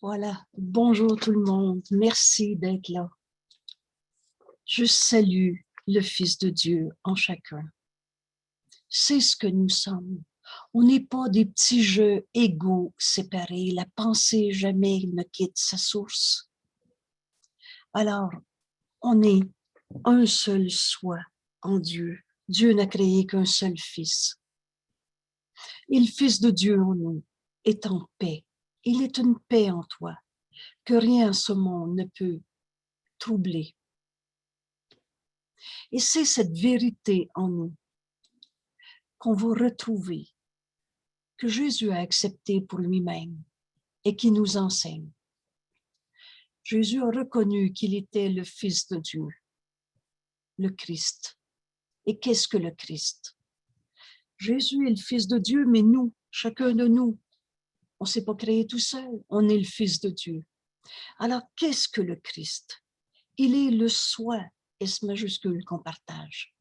Voilà, bonjour tout le monde, merci d'être là. Je salue le Fils de Dieu en chacun. C'est ce que nous sommes. On n'est pas des petits jeux égaux séparés. La pensée jamais ne quitte sa source. Alors, on est un seul soi en Dieu. Dieu n'a créé qu'un seul Fils. Et le Fils de Dieu en nous est en paix. Il est une paix en toi que rien en ce monde ne peut troubler. Et c'est cette vérité en nous qu'on va retrouver, que Jésus a accepté pour lui-même et qui nous enseigne. Jésus a reconnu qu'il était le Fils de Dieu, le Christ. Et qu'est-ce que le Christ? Jésus est le Fils de Dieu, mais nous, chacun de nous, on ne s'est pas créé tout seul, on est le Fils de Dieu. Alors, qu'est-ce que le Christ? Il est le soi, S majuscule, qu'on partage.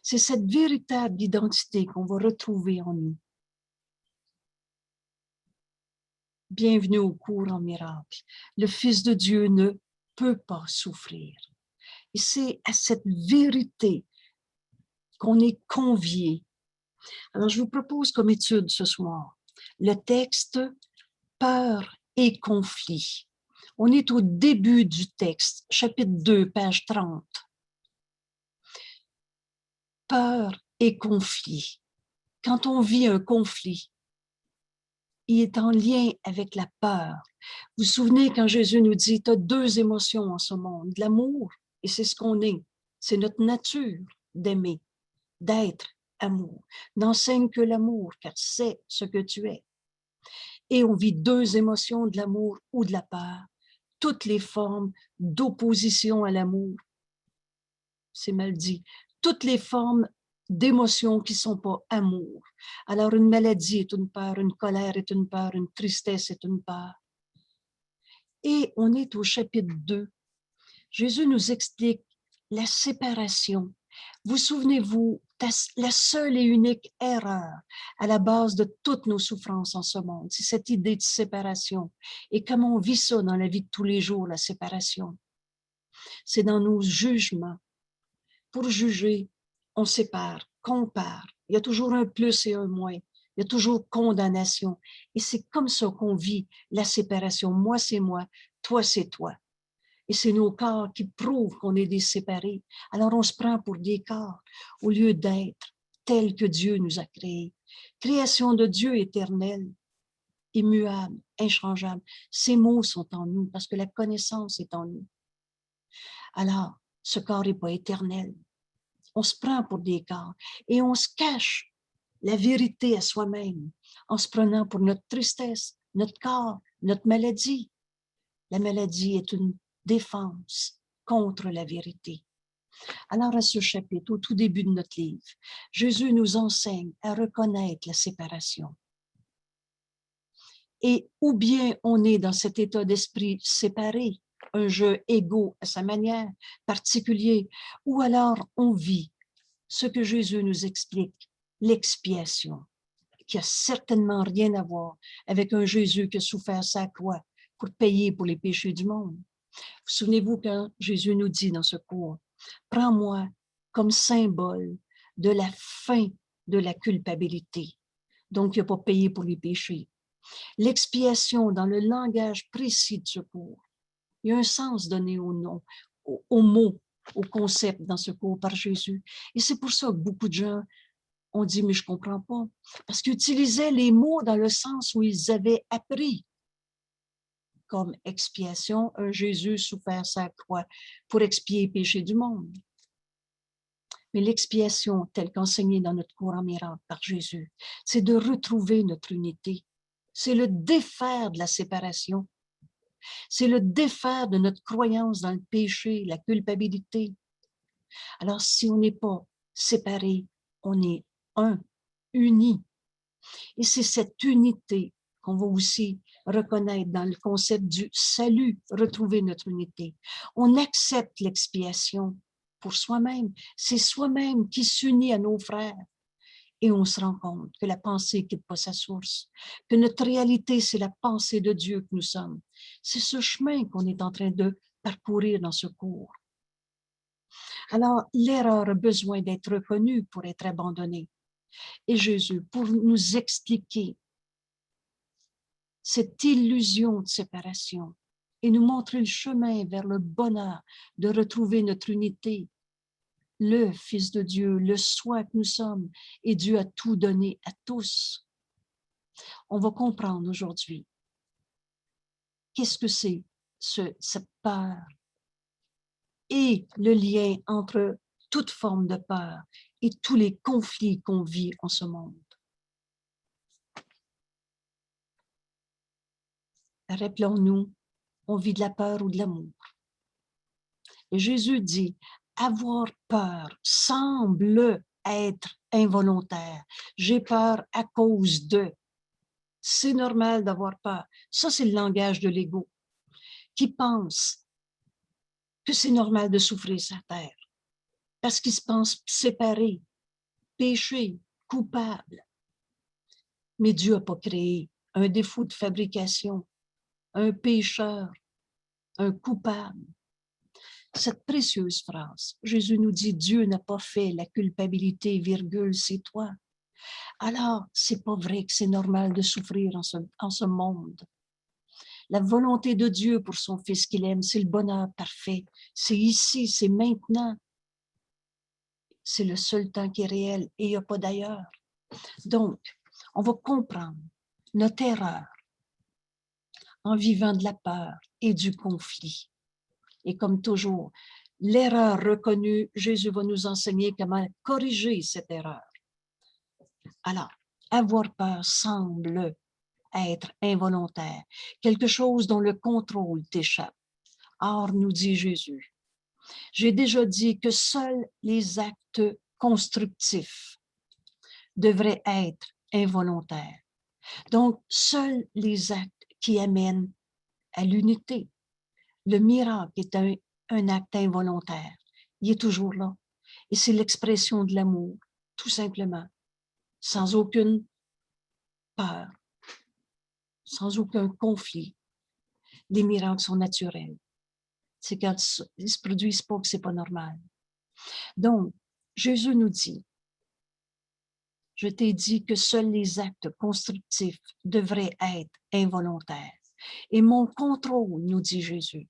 C'est cette véritable identité qu'on va retrouver en nous. Bienvenue au cours en miracle. Le Fils de Dieu ne peut pas souffrir. Et c'est à cette vérité qu'on est convié. Alors, je vous propose comme étude ce soir le texte « Peur et conflit ». On est au début du texte, chapitre 2, page 30. Peur et conflit. Quand on vit un conflit, il est en lien avec la peur. Vous vous souvenez quand Jésus nous dit, tu as deux émotions en ce monde, l'amour, et c'est ce qu'on est. C'est notre nature d'aimer, d'être amour. N'enseigne que l'amour, car c'est ce que tu es. Et on vit deux émotions, de l'amour ou de la peur. Toutes les formes d'opposition à l'amour, c'est mal dit, toutes les formes d'émotions qui ne sont pas amour. Alors une maladie est une peur, une colère est une peur, une tristesse est une peur. Et on est au chapitre 2. Jésus nous explique la séparation. Vous souvenez-vous, la seule et unique erreur à la base de toutes nos souffrances en ce monde, c'est cette idée de séparation. Et comment on vit ça dans la vie de tous les jours, la séparation? C'est dans nos jugements. Pour juger, on sépare, compare. Il y a toujours un plus et un moins. Il y a toujours condamnation. Et c'est comme ça qu'on vit la séparation. Moi, c'est moi. Toi, c'est toi. Et c'est nos corps qui prouvent qu'on est des séparés. Alors, on se prend pour des corps au lieu d'être tels que Dieu nous a créés. Création de Dieu éternelle, immuable, inchangeable. Ces mots sont en nous parce que la connaissance est en nous. Alors, ce corps n'est pas éternel. On se prend pour des corps et on se cache la vérité à soi-même en se prenant pour notre tristesse, notre corps, notre maladie. La maladie est une défense contre la vérité. Alors à ce chapitre, au tout début de notre livre, Jésus nous enseigne à reconnaître la séparation. Et ou bien on est dans cet état d'esprit séparé, un jeu égaux à sa manière, particulier, ou alors on vit ce que Jésus nous explique, l'expiation, qui a certainement rien à voir avec un Jésus qui a souffert sa croix pour payer pour les péchés du monde. Vous souvenez-vous quand Jésus nous dit dans ce cours, « Prends-moi comme symbole de la fin de la culpabilité. » Donc, il n'a pas payé pour les péchés. L'expiation dans le langage précis de ce cours. Il y a un sens donné au nom, au mot, au concept dans ce cours par Jésus. Et c'est pour ça que beaucoup de gens ont dit, mais je ne comprends pas. Parce qu'ils utilisaient les mots dans le sens où ils avaient appris. Comme expiation, un Jésus souffert sa croix pour expier les péchés du monde. Mais l'expiation, telle qu'enseignée dans notre cours en miracle par Jésus, c'est de retrouver notre unité. C'est le défaire de la séparation. C'est le défaire de notre croyance dans le péché, la culpabilité. Alors, si on n'est pas séparés, on est un, uni. Et c'est cette unité qu'on va aussi reconnaître dans le concept du salut, retrouver notre unité. On accepte l'expiation pour soi-même. C'est soi-même qui s'unit à nos frères. Et on se rend compte que la pensée quitte pas sa source, que notre réalité, c'est la pensée de Dieu que nous sommes. C'est ce chemin qu'on est en train de parcourir dans ce cours. Alors, l'erreur a besoin d'être reconnue pour être abandonnée. Et Jésus, pour nous expliquer cette illusion de séparation et nous montrer le chemin vers le bonheur de retrouver notre unité, le Fils de Dieu, le soi que nous sommes, et Dieu a tout donné à tous. On va comprendre aujourd'hui qu'est-ce que c'est cette peur et le lien entre toute forme de peur et tous les conflits qu'on vit en ce monde. Rappelons-nous, on vit de la peur ou de l'amour. Et Jésus dit, avoir peur semble être involontaire. J'ai peur à cause de. C'est normal d'avoir peur. Ça, c'est le langage de l'ego qui pense que c'est normal de souffrir sur terre parce qu'il se pense séparé, péché, coupable. Mais Dieu n'a pas créé un défaut de fabrication, un pécheur, un coupable. Cette précieuse phrase, Jésus nous dit, Dieu n'a pas fait la culpabilité, virgule, c'est toi. Alors, c'est pas vrai que c'est normal de souffrir en ce monde. La volonté de Dieu pour son Fils qu'il aime, c'est le bonheur parfait. C'est ici, c'est maintenant. C'est le seul temps qui est réel et il n'y a pas d'ailleurs. Donc, on va comprendre notre erreur en vivant de la peur et du conflit. Et comme toujours, l'erreur reconnue, Jésus va nous enseigner comment corriger cette erreur. Alors, avoir peur semble être involontaire, quelque chose dont le contrôle t'échappe. Or, nous dit Jésus, j'ai déjà dit que seuls les actes constructifs devraient être involontaires. Donc, seuls les actes qui amènent à l'unité. Le miracle est un acte involontaire. Il est toujours là. Et c'est l'expression de l'amour, tout simplement, sans aucune peur, sans aucun conflit. Les miracles sont naturels. C'est quand ils ne se produisent pas que ce n'est pas normal. Donc, Jésus nous dit, je t'ai dit que seuls les actes constructifs devraient être involontaires. Et mon contrôle, nous dit Jésus,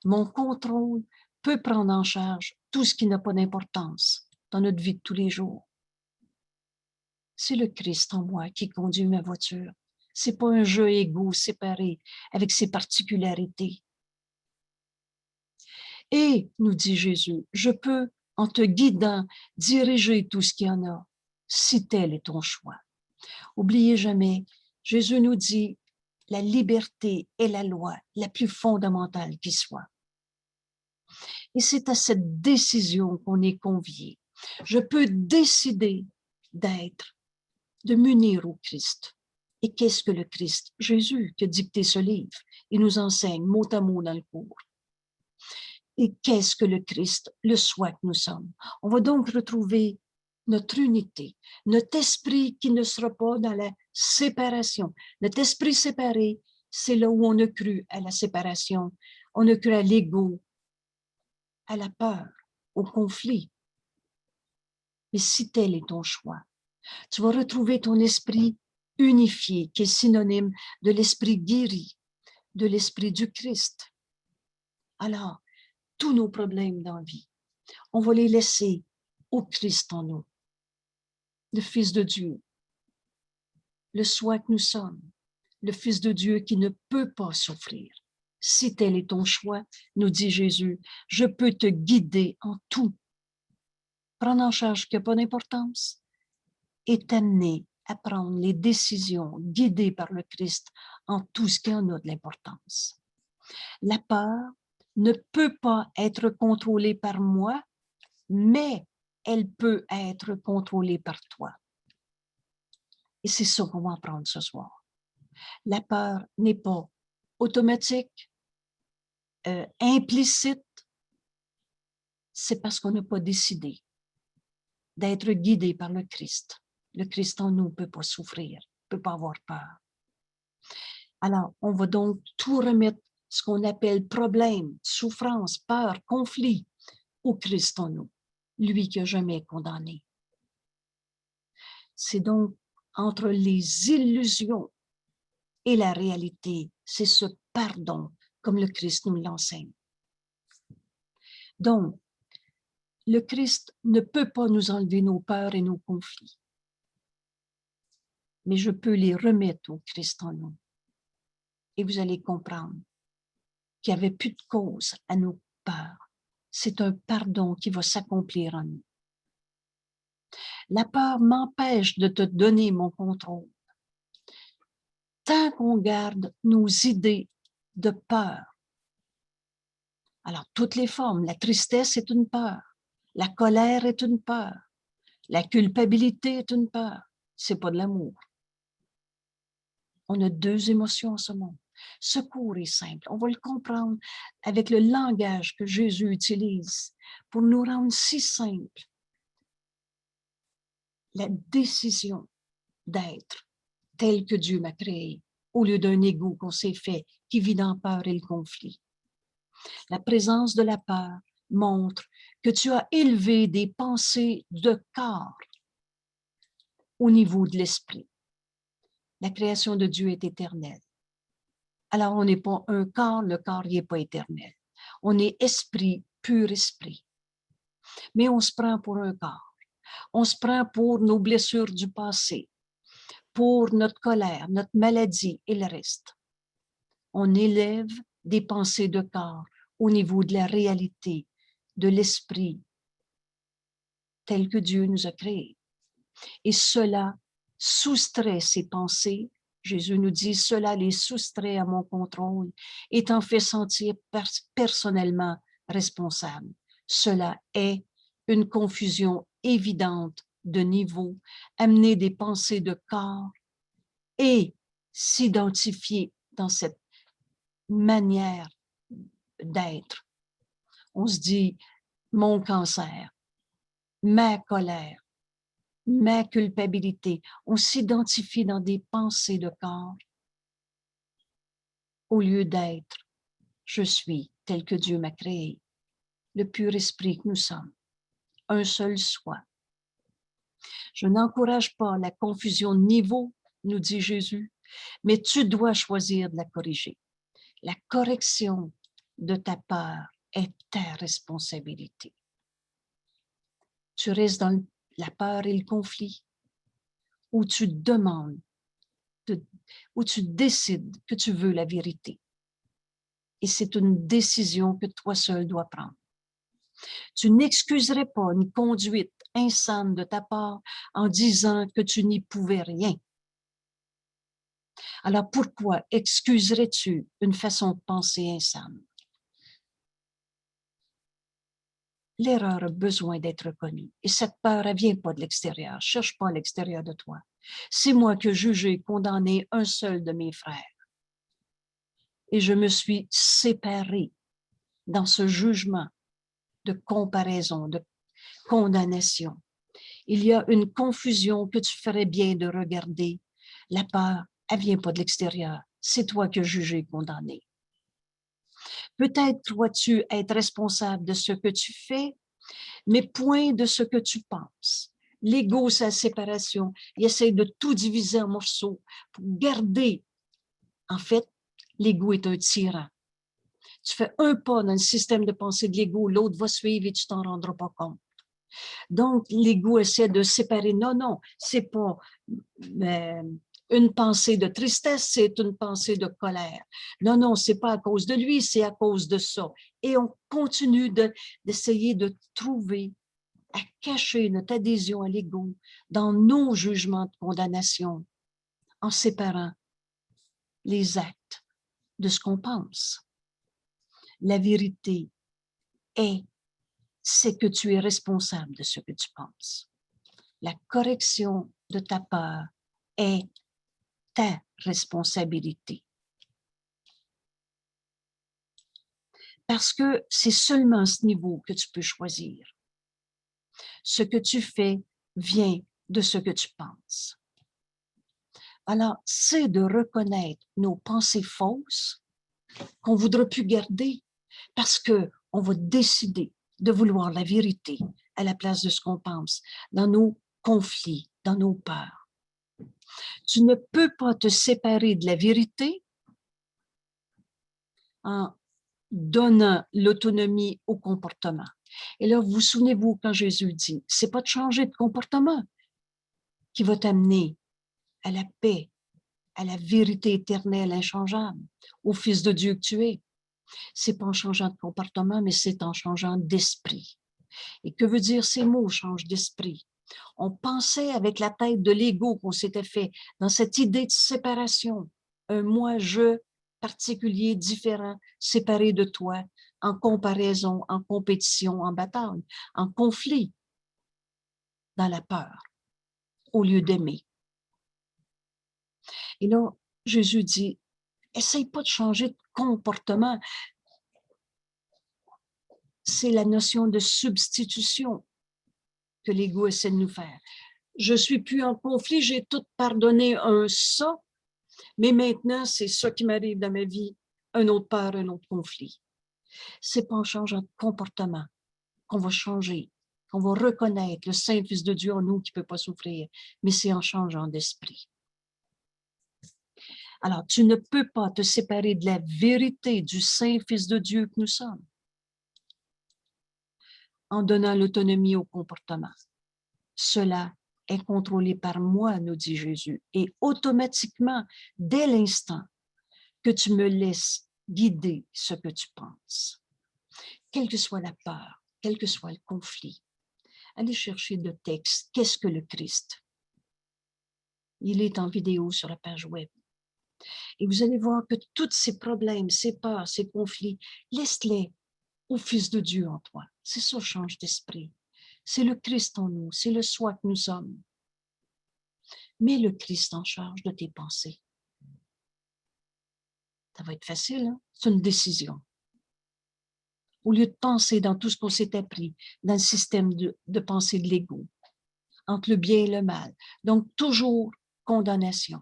mon contrôle peut prendre en charge tout ce qui n'a pas d'importance dans notre vie de tous les jours. C'est le Christ en moi qui conduit ma voiture. C'est pas un jeu égaux séparé avec ses particularités. Et, nous dit Jésus, je peux, en te guidant, diriger tout ce qu'il y en a, si tel est ton choix. Oubliez jamais, Jésus nous dit, la liberté est la loi la plus fondamentale qui soit. Et c'est à cette décision qu'on est convié. Je peux décider d'être, de m'unir au Christ. Et qu'est-ce que le Christ? Jésus qui a dicté ce livre. Il nous enseigne mot à mot dans le cours. Et qu'est-ce que le Christ? Le soi que nous sommes. On va donc retrouver notre unité, notre esprit qui ne sera pas dans la séparation. Notre esprit séparé, c'est là où on a cru à la séparation, on a cru à l'ego, à la peur, au conflit. Mais si tel est ton choix, tu vas retrouver ton esprit unifié, qui est synonyme de l'esprit guéri, de l'esprit du Christ. Alors, tous nos problèmes dans la vie, on va les laisser au Christ en nous, le Fils de Dieu, le soi que nous sommes, le Fils de Dieu qui ne peut pas souffrir. Si tel est ton choix, nous dit Jésus, je peux te guider en tout. Prendre en charge ce qui n'a pas d'importance et t'amener à prendre les décisions guidées par le Christ en tout ce qui en a de l'importance. La peur ne peut pas être contrôlée par moi, mais elle peut être contrôlée par toi. Et c'est ça qu'on va apprendre ce soir. La peur n'est pas automatique, implicite, c'est parce qu'on n'a pas décidé d'être guidé par le Christ. Le Christ en nous ne peut pas souffrir, ne peut pas avoir peur. Alors, on va donc tout remettre, ce qu'on appelle problème, souffrance, peur, conflit, au Christ en nous, lui qui n'a jamais condamné. C'est donc entre les illusions et la réalité, c'est ce pardon, comme le Christ nous l'enseigne. Donc, le Christ ne peut pas nous enlever nos peurs et nos conflits, mais je peux les remettre au Christ en nous. Et vous allez comprendre qu'il n'y avait plus de cause à nos peurs. C'est un pardon qui va s'accomplir en nous. La peur m'empêche de te donner mon contrôle. Tant qu'on garde nos idées de peur. Alors, toutes les formes, la tristesse est une peur, la colère est une peur, la culpabilité est une peur. C'est pas de l'amour. On a deux émotions en ce monde. Secours est simple. On va le comprendre avec le langage que Jésus utilise pour nous rendre si simple. La décision d'être tel que Dieu m'a créé, au lieu d'un ego qu'on s'est fait, qui vit dans la peur et le conflit. La présence de la peur montre que tu as élevé des pensées de corps au niveau de l'esprit. La création de Dieu est éternelle. Alors, on n'est pas un corps, le corps n'est pas éternel. On est esprit, pur esprit. Mais on se prend pour un corps. On se prend pour nos blessures du passé, pour notre colère, notre maladie et le reste. On élève des pensées de corps au niveau de la réalité, de l'esprit, tel que Dieu nous a créés. Et cela soustrait ces pensées. Jésus nous dit, cela les soustrait à mon contrôle, étant fait sentir personnellement responsable. Cela est une confusion évidente de niveau, amener des pensées de corps et s'identifier dans cette manière d'être. On se dit, mon cancer, ma colère, ma culpabilité. On s'identifie dans des pensées de corps au lieu d'être, je suis tel que Dieu m'a créé, le pur esprit que nous sommes, un seul soi. Je n'encourage pas la confusion de niveau, nous dit Jésus, mais tu dois choisir de la corriger. La correction de ta peur est ta responsabilité. Tu restes dans la peur et le conflit, où tu demandes, où tu décides que tu veux la vérité. Et c'est une décision que toi seul dois prendre. Tu n'excuserais pas une conduite insane de ta part en disant que tu n'y pouvais rien. Alors pourquoi excuserais-tu une façon de penser insane? L'erreur a besoin d'être reconnue. Et cette peur, elle ne vient pas de l'extérieur. Cherche pas à l'extérieur de toi. C'est moi qui ai jugé et condamné un seul de mes frères. Et je me suis séparée dans ce jugement de comparaison, de condamnation. Il y a une confusion que tu ferais bien de regarder. La peur, elle ne vient pas de l'extérieur. C'est toi qui as jugé et condamné. Peut-être crois-tu être responsable de ce que tu fais, mais point de ce que tu penses. L'ego, c'est la séparation. Il essaie de tout diviser en morceaux pour garder. En fait, l'ego est un tyran. Tu fais un pas dans le système de pensée de l'ego, l'autre va suivre et tu t'en rendras pas compte. Donc, l'ego essaie de séparer. Non, non, c'est pas une pensée de tristesse, c'est une pensée de colère. Non, non, c'est pas à cause de lui, c'est à cause de ça. Et on continue d'essayer de trouver, à cacher notre adhésion à l'ego dans nos jugements de condamnation, en séparant les actes de ce qu'on pense. La vérité c'est que tu es responsable de ce que tu penses. La correction de ta peur est ta responsabilité. Parce que c'est seulement à ce niveau que tu peux choisir. Ce que tu fais vient de ce que tu penses. Alors, c'est de reconnaître nos pensées fausses qu'on ne voudra plus garder parce qu'on va décider de vouloir la vérité à la place de ce qu'on pense, dans nos conflits, dans nos peurs. Tu ne peux pas te séparer de la vérité en donnant l'autonomie au comportement. Et là, vous souvenez-vous quand Jésus dit, c'est pas de changer de comportement qui va t'amener à la paix, à la vérité éternelle inchangeable, au Fils de Dieu que tu es. C'est pas en changeant de comportement, mais c'est en changeant d'esprit. Et que veut dire ces mots, change d'esprit? On pensait avec la tête de l'ego qu'on s'était fait dans cette idée de séparation. Un moi, je particulier, différent, séparé de toi, en comparaison, en compétition, en bataille, en conflit, dans la peur, au lieu d'aimer. Et là, Jésus dit, essaye pas de changer de comportement. C'est la notion de substitution que l'ego essaie de nous faire. Je suis plus en conflit, j'ai tout pardonné un ça, mais maintenant, c'est ça qui m'arrive dans ma vie, un autre peur, un autre conflit. C'est pas en changeant de comportement qu'on va changer, qu'on va reconnaître le Saint-Fils de Dieu en nous qui ne peut pas souffrir, mais c'est en changeant d'esprit. Alors, tu ne peux pas te séparer de la vérité du Saint-Fils de Dieu que nous sommes en donnant l'autonomie au comportement. Cela est contrôlé par moi, nous dit Jésus, et automatiquement, dès l'instant que tu me laisses guider ce que tu penses, quelle que soit la peur, quel que soit le conflit, allez chercher le texte. Qu'est-ce que le Christ? Il est en vidéo sur la page web. Et vous allez voir que tous ces problèmes, ces peurs, ces conflits, laisse-les au Fils de Dieu en toi. C'est ça, change d'esprit. C'est le Christ en nous, c'est le soi que nous sommes. Mets le Christ en charge de tes pensées. Ça va être facile, hein? C'est une décision. Au lieu de penser dans tout ce qu'on s'est appris, dans le système de pensée de l'ego, entre le bien et le mal. Donc, toujours condamnation,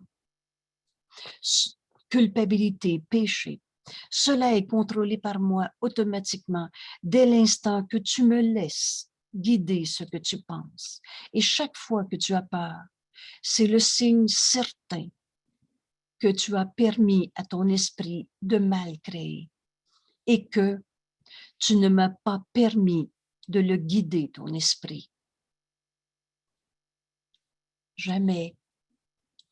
culpabilité, péché. Cela est contrôlé par moi automatiquement dès l'instant que tu me laisses guider ce que tu penses. Et chaque fois que tu as peur, c'est le signe certain que tu as permis à ton esprit de mal créer et que tu ne m'as pas permis de le guider, ton esprit. Jamais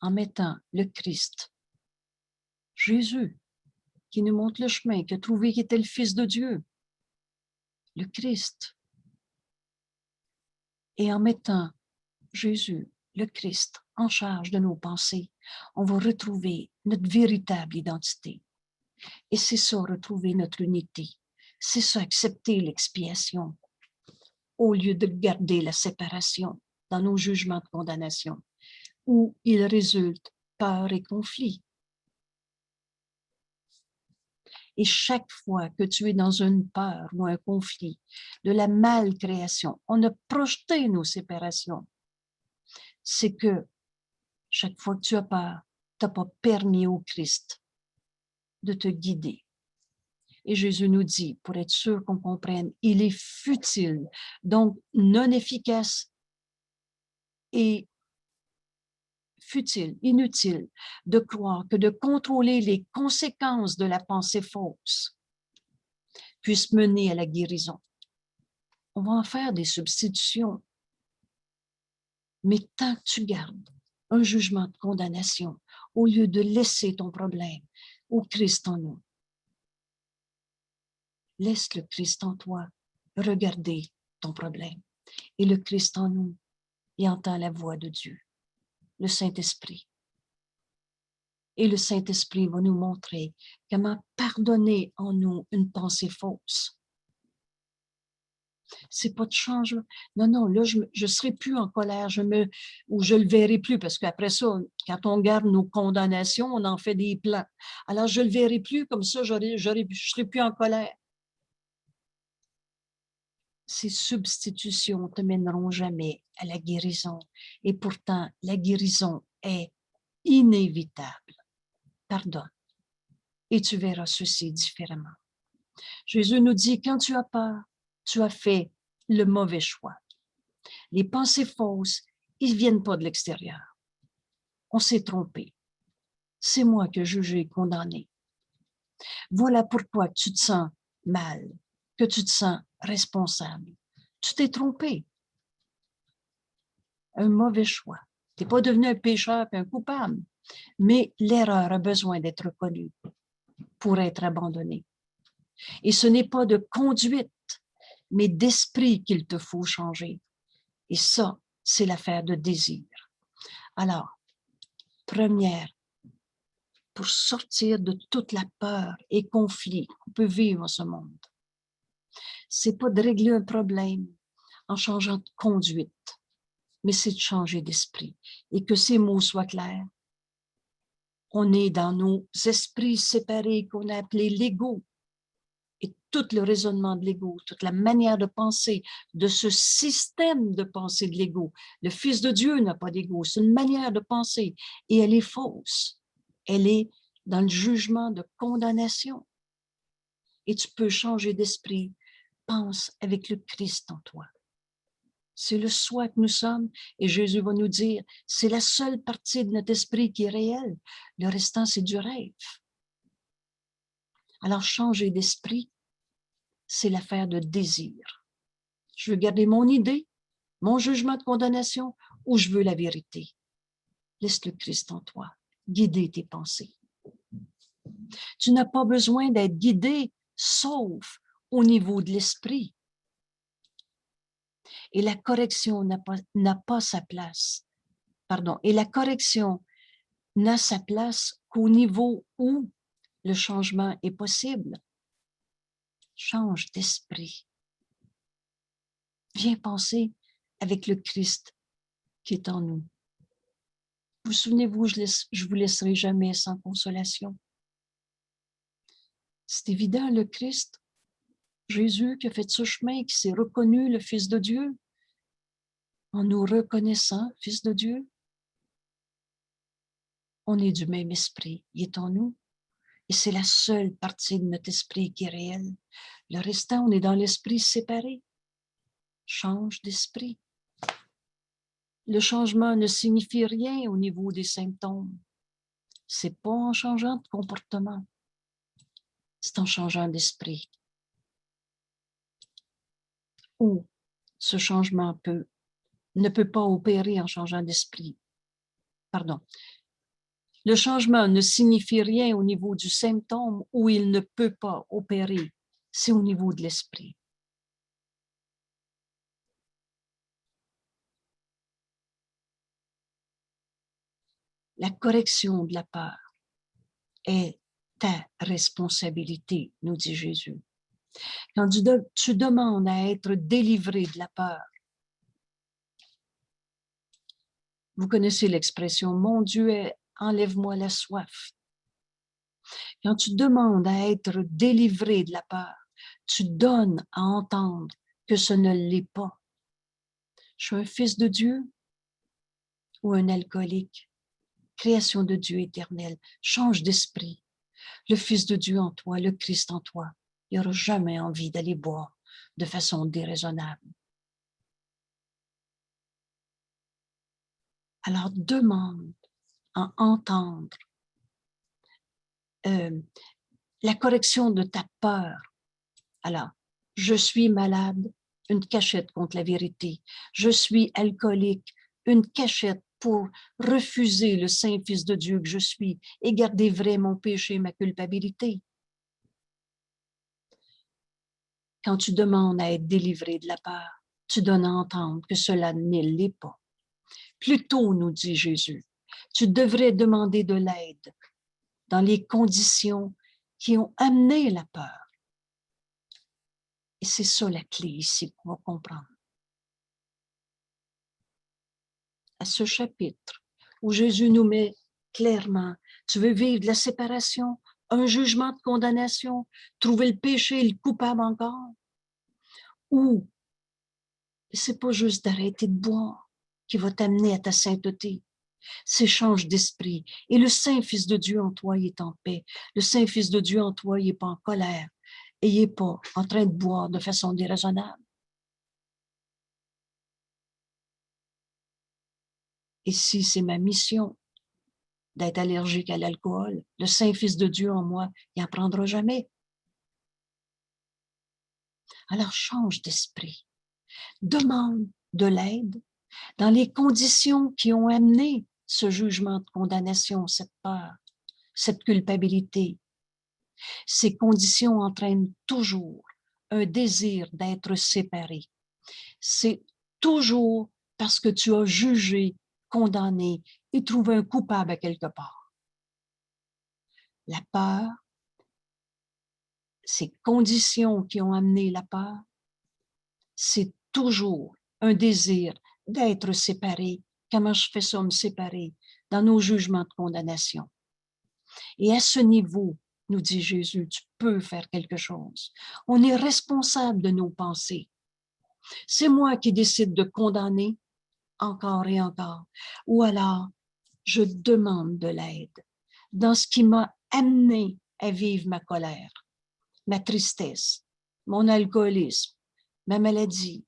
en mettant le Christ, Jésus, qui nous montre le chemin, qui a trouvé qu'il était le Fils de Dieu, le Christ, et en mettant Jésus, le Christ, en charge de nos pensées, on va retrouver notre véritable identité. Et c'est ça, retrouver notre unité. C'est ça, accepter l'expiation, au lieu de garder la séparation dans nos jugements de condamnation, où il résulte peur et conflit. Et chaque fois que tu es dans une peur ou un conflit de la malcréation, on a projeté nos séparations. C'est que chaque fois que tu as peur, tu n'as pas permis au Christ de te guider. Et Jésus nous dit, pour être sûr qu'on comprenne, il est futile, donc non efficace et futile, inutile de croire que de contrôler les conséquences de la pensée fausse puisse mener à la guérison. On va en faire des substitutions. Mais tant que tu gardes un jugement de condamnation, au lieu de laisser ton problème au Christ en nous, laisse le Christ en toi regarder ton problème. Et le Christ en nous, il entend la voix de Dieu, le Saint-Esprit. Et le Saint-Esprit va nous montrer comment pardonner en nous une pensée fausse. C'est pas de changement. Non, non, là, je serai plus en colère, ou je le verrai plus, parce qu'après ça, quand on garde nos condamnations, on en fait des plans. Alors, je le verrai plus, comme ça, je serai plus en colère. Ces substitutions ne te mèneront jamais à la guérison. Et pourtant, la guérison est inévitable. Pardonne. Et tu verras ceci différemment. Jésus nous dit, quand tu as peur, tu as fait le mauvais choix. Les pensées fausses, ils ne viennent pas de l'extérieur. On s'est trompé. C'est moi que jugé et condamné. Voilà pourquoi tu te sens mal, que tu te sens responsable. Tu t'es trompé. Un mauvais choix. Tu n'es pas devenu un pécheur et un coupable, mais l'erreur a besoin d'être reconnue pour être abandonnée. Et ce n'est pas de conduite, mais d'esprit qu'il te faut changer. Et ça, c'est l'affaire de désir. Alors, première, pour sortir de toute la peur et conflit qu'on peut vivre dans ce monde, c'est pas de régler un problème en changeant de conduite, mais c'est de changer d'esprit. Et que ces mots soient clairs. On est dans nos esprits séparés qu'on a appelés l'ego. Et tout le raisonnement de l'ego, toute la manière de penser, de ce système de pensée de l'ego. Le Fils de Dieu n'a pas d'ego, c'est une manière de penser et elle est fausse. Elle est dans le jugement de condamnation. Et tu peux changer d'esprit. Pense avec le Christ en toi. C'est le soi que nous sommes et Jésus va nous dire, c'est la seule partie de notre esprit qui est réelle. Le restant, c'est du rêve. Alors, changer d'esprit, c'est l'affaire de désir. Je veux garder mon idée, mon jugement de condamnation ou je veux la vérité. Laisse le Christ en toi, guider tes pensées. Tu n'as pas besoin d'être guidé, sauf au niveau de l'esprit. Et la correction n'a pas sa place. Pardon. Et la correction n'a sa place qu'au niveau où le changement est possible. Change d'esprit. Viens penser avec le Christ qui est en nous. Vous souvenez-vous, je vous laisserai jamais sans consolation. C'est évident, le Christ, Jésus qui a fait ce chemin, qui s'est reconnu le Fils de Dieu, en nous reconnaissant Fils de Dieu, on est du même esprit, il est en nous. Et c'est la seule partie de notre esprit qui est réelle. Le restant, on est dans l'esprit séparé. Change d'esprit. Le changement ne signifie rien au niveau des symptômes. C'est pas en changeant de comportement. C'est en changeant d'esprit. Ou ce changement ne peut pas opérer en changeant d'esprit. Pardon. Le changement ne signifie rien au niveau du symptôme où il ne peut pas opérer. C'est au niveau de l'esprit. La correction de la peur est ta responsabilité, nous dit Jésus. Quand tu demandes à être délivré de la peur, vous connaissez l'expression « Mon Dieu, enlève-moi la soif ». Quand tu demandes à être délivré de la peur, tu donnes à entendre que ce ne l'est pas. Je suis un fils de Dieu ou un alcoolique. Création de Dieu éternel. Change d'esprit. Le Fils de Dieu en toi, le Christ en toi. Il n'aura jamais envie d'aller boire de façon déraisonnable. Alors demande à entendre la correction de ta peur. Alors, je suis malade, une cachette contre la vérité. Je suis alcoolique, une cachette pour refuser le saint Fils de Dieu que je suis et garder vrai mon péché, ma culpabilité. Quand tu demandes à être délivré de la peur, tu donnes à entendre que cela ne l'est pas. Plutôt, nous dit Jésus, tu devrais demander de l'aide dans les conditions qui ont amené la peur. Et c'est ça la clé ici qu'on va comprendre. À ce chapitre où Jésus nous met clairement, tu veux vivre de la séparation, un jugement de condamnation, trouver le péché et le coupable encore, ou C'est pas juste d'arrêter de boire qui va t'amener à ta sainteté. C'est change d'esprit. Et le Saint-Fils de Dieu en toi, il est en paix. Le Saint-Fils de Dieu en toi, il n'est pas en colère. Et il n'est pas en train de boire de façon déraisonnable. Et si c'est ma mission d'être allergique à l'alcool, le Saint-Fils de Dieu en moi, il n'en prendra jamais. Alors change d'esprit. Demande de l'aide dans les conditions qui ont amené ce jugement de condamnation, cette peur, cette culpabilité. Ces conditions entraînent toujours un désir d'être séparé. C'est toujours parce que tu as jugé, condamné et trouvé un coupable à quelque part. La peur, ces conditions qui ont amené la peur, c'est toujours un désir d'être séparé. Comment je fais ça, me séparer? Dans nos jugements de condamnation. Et à ce niveau, nous dit Jésus, tu peux faire quelque chose. On est responsable de nos pensées. C'est moi qui décide de condamner encore et encore. Ou alors, je demande de l'aide dans ce qui m'a amené à vivre ma colère, ma tristesse, mon alcoolisme, ma maladie,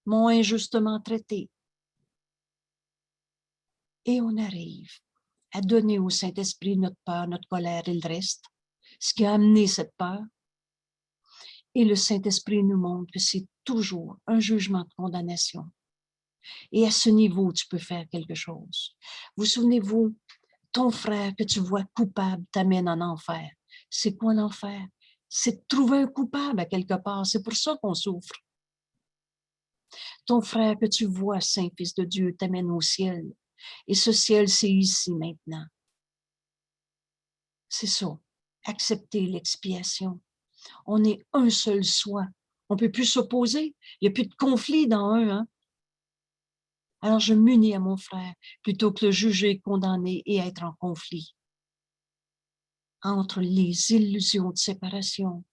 mon injustement traité. Et on arrive à donner au Saint-Esprit notre peur, notre colère et le reste, ce qui a amené cette peur. Et le Saint-Esprit nous montre que c'est toujours un jugement de condamnation. Et à ce niveau, tu peux faire quelque chose. Vous souvenez-vous, ton frère que tu vois coupable t'amène en enfer. C'est quoi l'enfer? C'est de trouver un coupable à quelque part. C'est pour ça qu'on souffre. Ton frère que tu vois, Saint-Fils de Dieu, t'amène au ciel. Et ce ciel, c'est ici maintenant. C'est ça. Accepter l'expiation. On est un seul soi. On ne peut plus s'opposer. Il n'y a plus de conflit dans un. Hein? Alors je m'unis à mon frère plutôt que de juger, condamner et être en conflit. Entre les illusions de séparation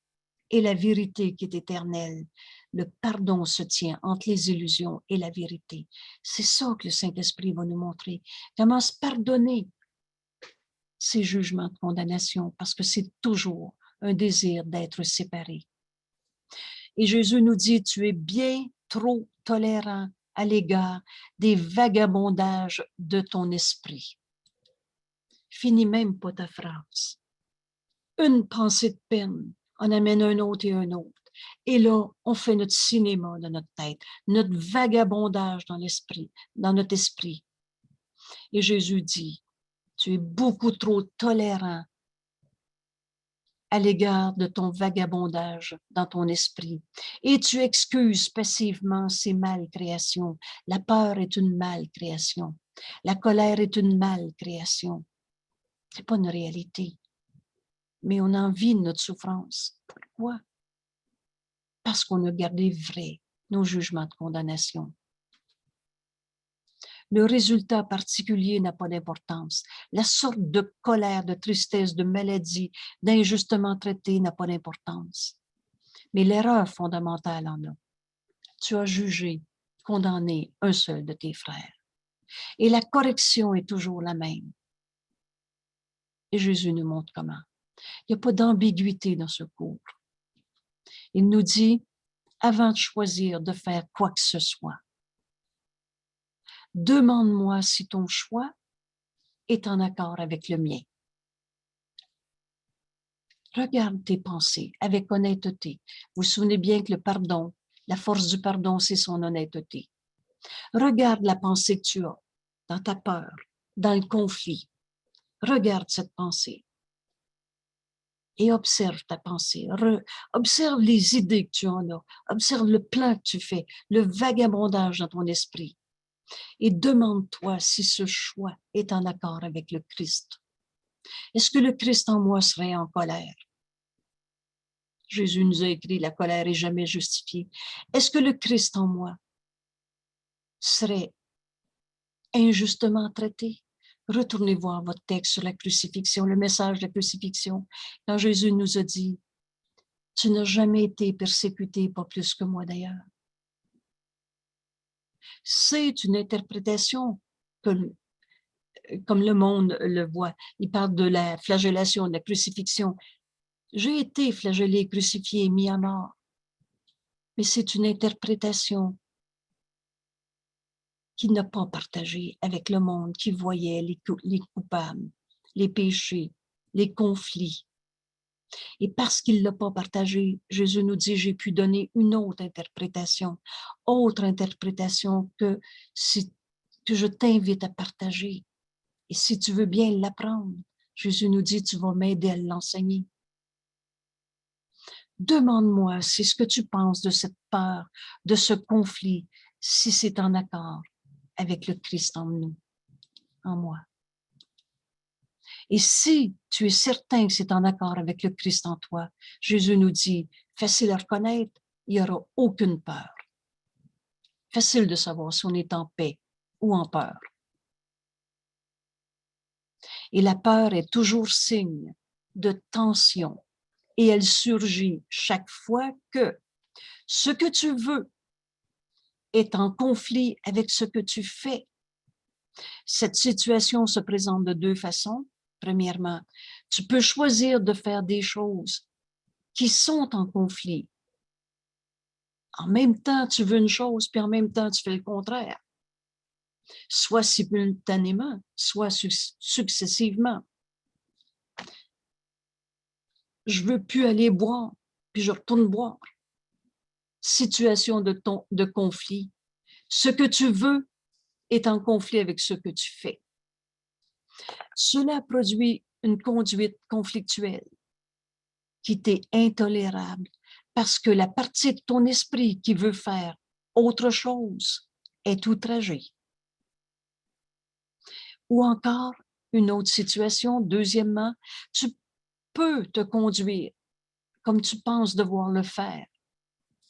et la vérité qui est éternelle, le pardon se tient entre les illusions et la vérité. C'est ça que le Saint-Esprit va nous montrer. Comment se pardonner ces jugements de condamnation, parce que c'est toujours un désir d'être séparé. Et Jésus nous dit, tu es bien trop tolérant à l'égard des vagabondages de ton esprit. Finis même pas ta phrase. Une pensée de peine en amène un autre et un autre. Et là, on fait notre cinéma dans notre tête, notre vagabondage dans l'esprit, dans notre esprit. Et Jésus dit, tu es beaucoup trop tolérant à l'égard de ton vagabondage dans ton esprit. Et tu excuses passivement ces malcréations. La peur est une malcréation. La colère est une malcréation. C'est pas une réalité. Mais on en vit notre souffrance. Pourquoi? Parce qu'on a gardé vrai nos jugements de condamnation. Le résultat particulier n'a pas d'importance. La sorte de colère, de tristesse, de maladie, d'injustement traité n'a pas d'importance. Mais l'erreur fondamentale en a. Tu as jugé, condamné un seul de tes frères. Et la correction est toujours la même. Et Jésus nous montre comment. Il n'y a pas d'ambiguïté dans ce cours. Il nous dit, avant de choisir de faire quoi que ce soit, demande-moi si ton choix est en accord avec le mien. Regarde tes pensées avec honnêteté. Vous vous souvenez bien que le pardon, la force du pardon, c'est son honnêteté. Regarde la pensée que tu as dans ta peur, dans le conflit. Regarde cette pensée et observe ta pensée. Observe les idées que tu en as. Observe le plan que tu fais, le vagabondage dans ton esprit. Et demande-toi si ce choix est en accord avec le Christ. Est-ce que le Christ en moi serait en colère? Jésus nous a écrit, la colère est jamais justifiée. Est-ce que le Christ en moi serait injustement traité? Retournez voir votre texte sur la crucifixion, le message de la crucifixion, quand Jésus nous a dit, tu n'as jamais été persécuté, pas plus que moi d'ailleurs. C'est une interprétation comme le monde le voit. Il parle de la flagellation, de la crucifixion. J'ai été flagellé, crucifié, mis à mort. Mais c'est une interprétation qu'il n'a pas partagée avec le monde, qui voyait les coupables, les péchés, les conflits. Et parce qu'il ne l'a pas partagé, Jésus nous dit, j'ai pu donner une autre interprétation que je t'invite à partager. Et si tu veux bien l'apprendre, Jésus nous dit, tu vas m'aider à l'enseigner. Demande-moi si ce que tu penses de cette peur, de ce conflit, si c'est en accord avec le Christ en nous, en moi. Et si tu es certain que c'est en accord avec le Christ en toi, Jésus nous dit, facile à reconnaître, il n'y aura aucune peur. Facile de savoir si on est en paix ou en peur. Et la peur est toujours signe de tension et elle surgit chaque fois que ce que tu veux est en conflit avec ce que tu fais. Cette situation se présente de deux façons. Premièrement, tu peux choisir de faire des choses qui sont en conflit. En même temps, tu veux une chose, puis en même temps, tu fais le contraire. Soit simultanément, soit successivement. Je veux plus aller boire, puis je retourne boire. Situation de conflit. Ce que tu veux est en conflit avec ce que tu fais. Cela produit une conduite conflictuelle qui t'est intolérable parce que la partie de ton esprit qui veut faire autre chose est outragée. Ou encore, une autre situation, deuxièmement, tu peux te conduire comme tu penses devoir le faire,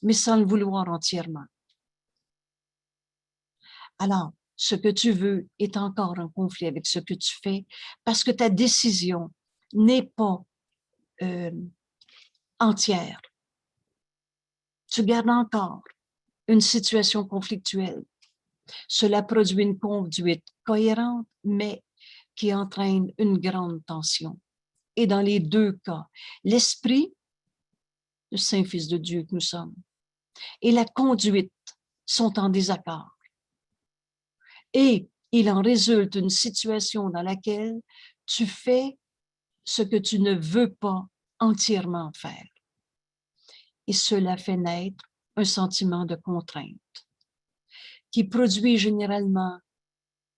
mais sans le vouloir entièrement. Alors, ce que tu veux est encore en conflit avec ce que tu fais parce que ta décision n'est pas entière. Tu gardes encore une situation conflictuelle. Cela produit une conduite cohérente, mais qui entraîne une grande tension. Et dans les deux cas, l'esprit, le Saint-Fils de Dieu que nous sommes, et la conduite sont en désaccord. Et il en résulte une situation dans laquelle tu fais ce que tu ne veux pas entièrement faire. Et cela fait naître un sentiment de contrainte qui produit généralement,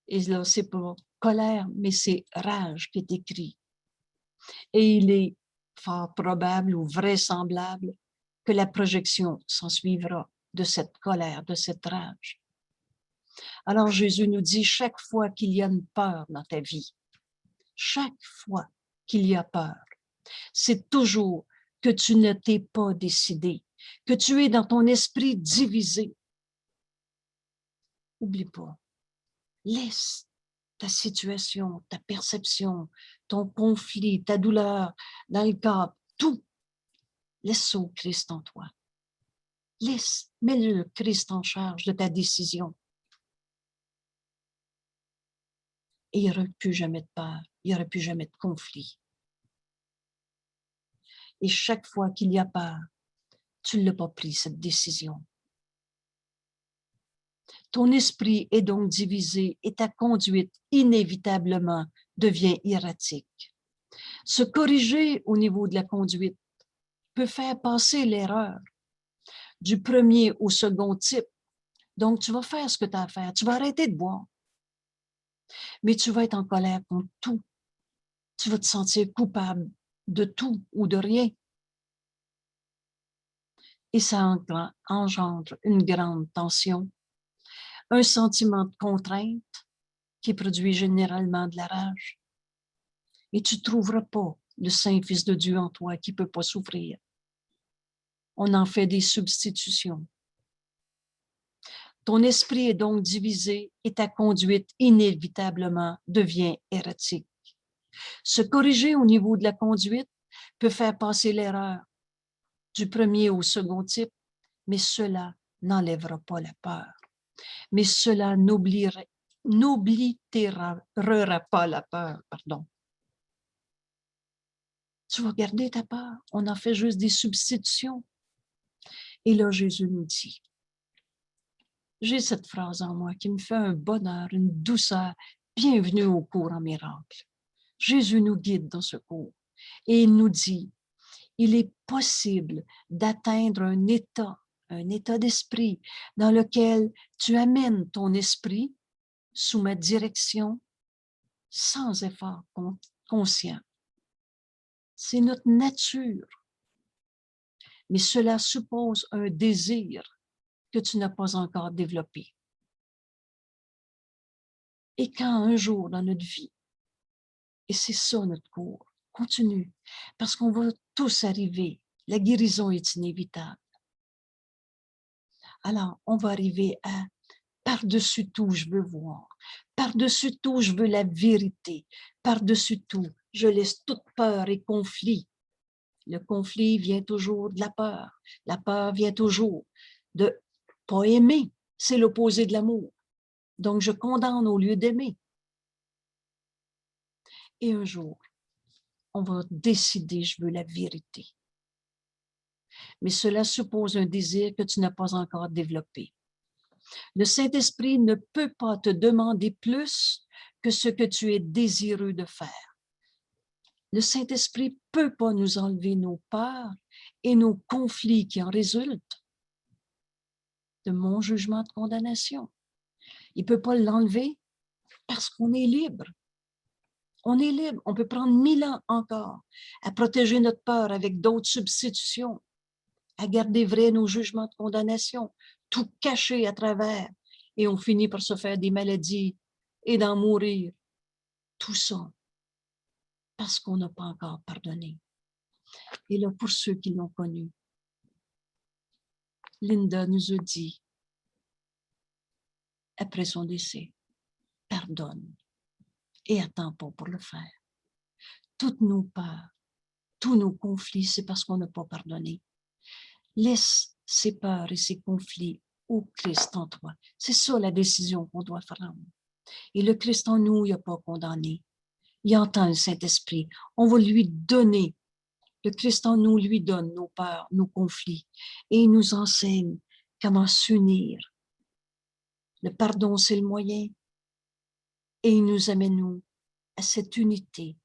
et là c'est pas colère, mais c'est rage qui est écrit. Et il est fort probable ou vraisemblable que la projection s'en suivra de cette colère, de cette rage. Alors Jésus nous dit, chaque fois qu'il y a une peur dans ta vie, chaque fois qu'il y a peur, c'est toujours que tu ne t'es pas décidé, que tu es dans ton esprit divisé. Oublie pas, laisse ta situation, ta perception, ton conflit, ta douleur dans le corps, tout, laisse au Christ en toi. Laisse, mets le Christ en charge de ta décision. Et il n'y aura plus jamais de peur, il n'y aura plus jamais de conflit. Et chaque fois qu'il y a peur, tu ne l'as pas pris, cette décision. Ton esprit est donc divisé et ta conduite, inévitablement, devient erratique. Se corriger au niveau de la conduite peut faire passer l'erreur du premier au second type. Donc, tu vas faire ce que tu as à faire. Tu vas arrêter de boire. Mais tu vas être en colère contre tout. Tu vas te sentir coupable de tout ou de rien. Et ça engendre une grande tension, un sentiment de contrainte qui produit généralement de la rage. Et tu ne trouveras pas le Saint-Fils de Dieu en toi qui ne peut pas souffrir. On en fait des substitutions. Ton esprit est donc divisé et ta conduite inévitablement devient erratique. Se corriger au niveau de la conduite peut faire passer l'erreur du premier au second type, mais cela n'enlèvera pas la peur. mais cela n'oblitérera pas la peur, pardon. Tu vas garder ta peur. On en fait juste des substitutions. Et là, Jésus nous dit, j'ai cette phrase en moi qui me fait un bonheur, une douceur. Bienvenue au cours en miracle. Jésus nous guide dans ce cours et il nous dit, il est possible d'atteindre un état d'esprit dans lequel tu amènes ton esprit sous ma direction sans effort conscient. C'est notre nature. Mais cela suppose un désir que tu n'as pas encore développé. Et quand un jour dans notre vie, et c'est ça notre cours, continue, parce qu'on va tous arriver, la guérison est inévitable. Alors, on va arriver à par-dessus tout, je veux voir. Par-dessus tout, je veux la vérité. Par-dessus tout, je laisse toute peur et conflit. Le conflit vient toujours de la peur. La peur vient toujours de pas aimer. C'est l'opposé de l'amour. Donc, je condamne au lieu d'aimer. Et un jour, on va décider, je veux la vérité. Mais cela suppose un désir que tu n'as pas encore développé. Le Saint-Esprit ne peut pas te demander plus que ce que tu es désireux de faire. Le Saint-Esprit ne peut pas nous enlever nos peurs et nos conflits qui en résultent de mon jugement de condamnation. Il ne peut pas l'enlever parce qu'on est libre. On est libre. On peut prendre 1000 ans encore à protéger notre peur avec d'autres substitutions, à garder vrai nos jugements de condamnation, tout caché à travers. Et on finit par se faire des maladies et d'en mourir. Tout ça parce qu'on n'a pas encore pardonné. Et là, pour ceux qui l'ont connu, Linda nous a dit, après son décès, pardonne et attends pas pour le faire. Toutes nos peurs, tous nos conflits, c'est parce qu'on n'a pas pardonné. Laisse ces peurs et ces conflits au Christ en toi. C'est ça la décision qu'on doit prendre. Et le Christ en nous, il n'a pas condamné. Il entend le Saint-Esprit. On va lui donner. Le Christ en nous lui donne nos peurs, nos conflits. Et il nous enseigne comment s'unir. Le pardon, c'est le moyen. Et il nous amène, nous, à cette unité,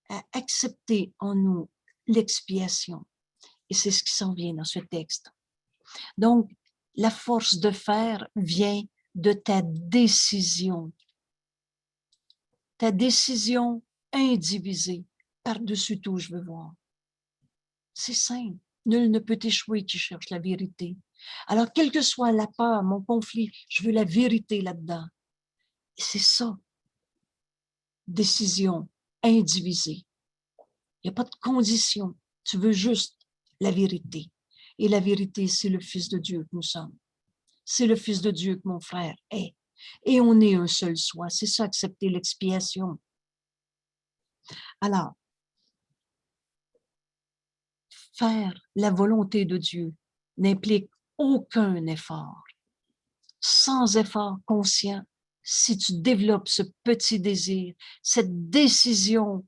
à accepter en nous l'expiation. Et c'est ce qui s'en vient dans ce texte. Donc, la force de faire vient de ta décision. Ta décision indivisée. Par-dessus tout, je veux voir. C'est simple. Nul ne peut échouer qui cherche la vérité. Alors, quelle que soit la peur, mon conflit, je veux la vérité là-dedans. Et c'est ça. Décision indivisée. Il n'y a pas de condition. Tu veux juste la vérité. Et la vérité, c'est le Fils de Dieu que nous sommes. C'est le Fils de Dieu que mon frère est. Et on est un seul soi. C'est ça, accepter l'expiation. Alors, faire la volonté de Dieu n'implique aucun effort. Sans effort conscient, si tu développes ce petit désir, cette décision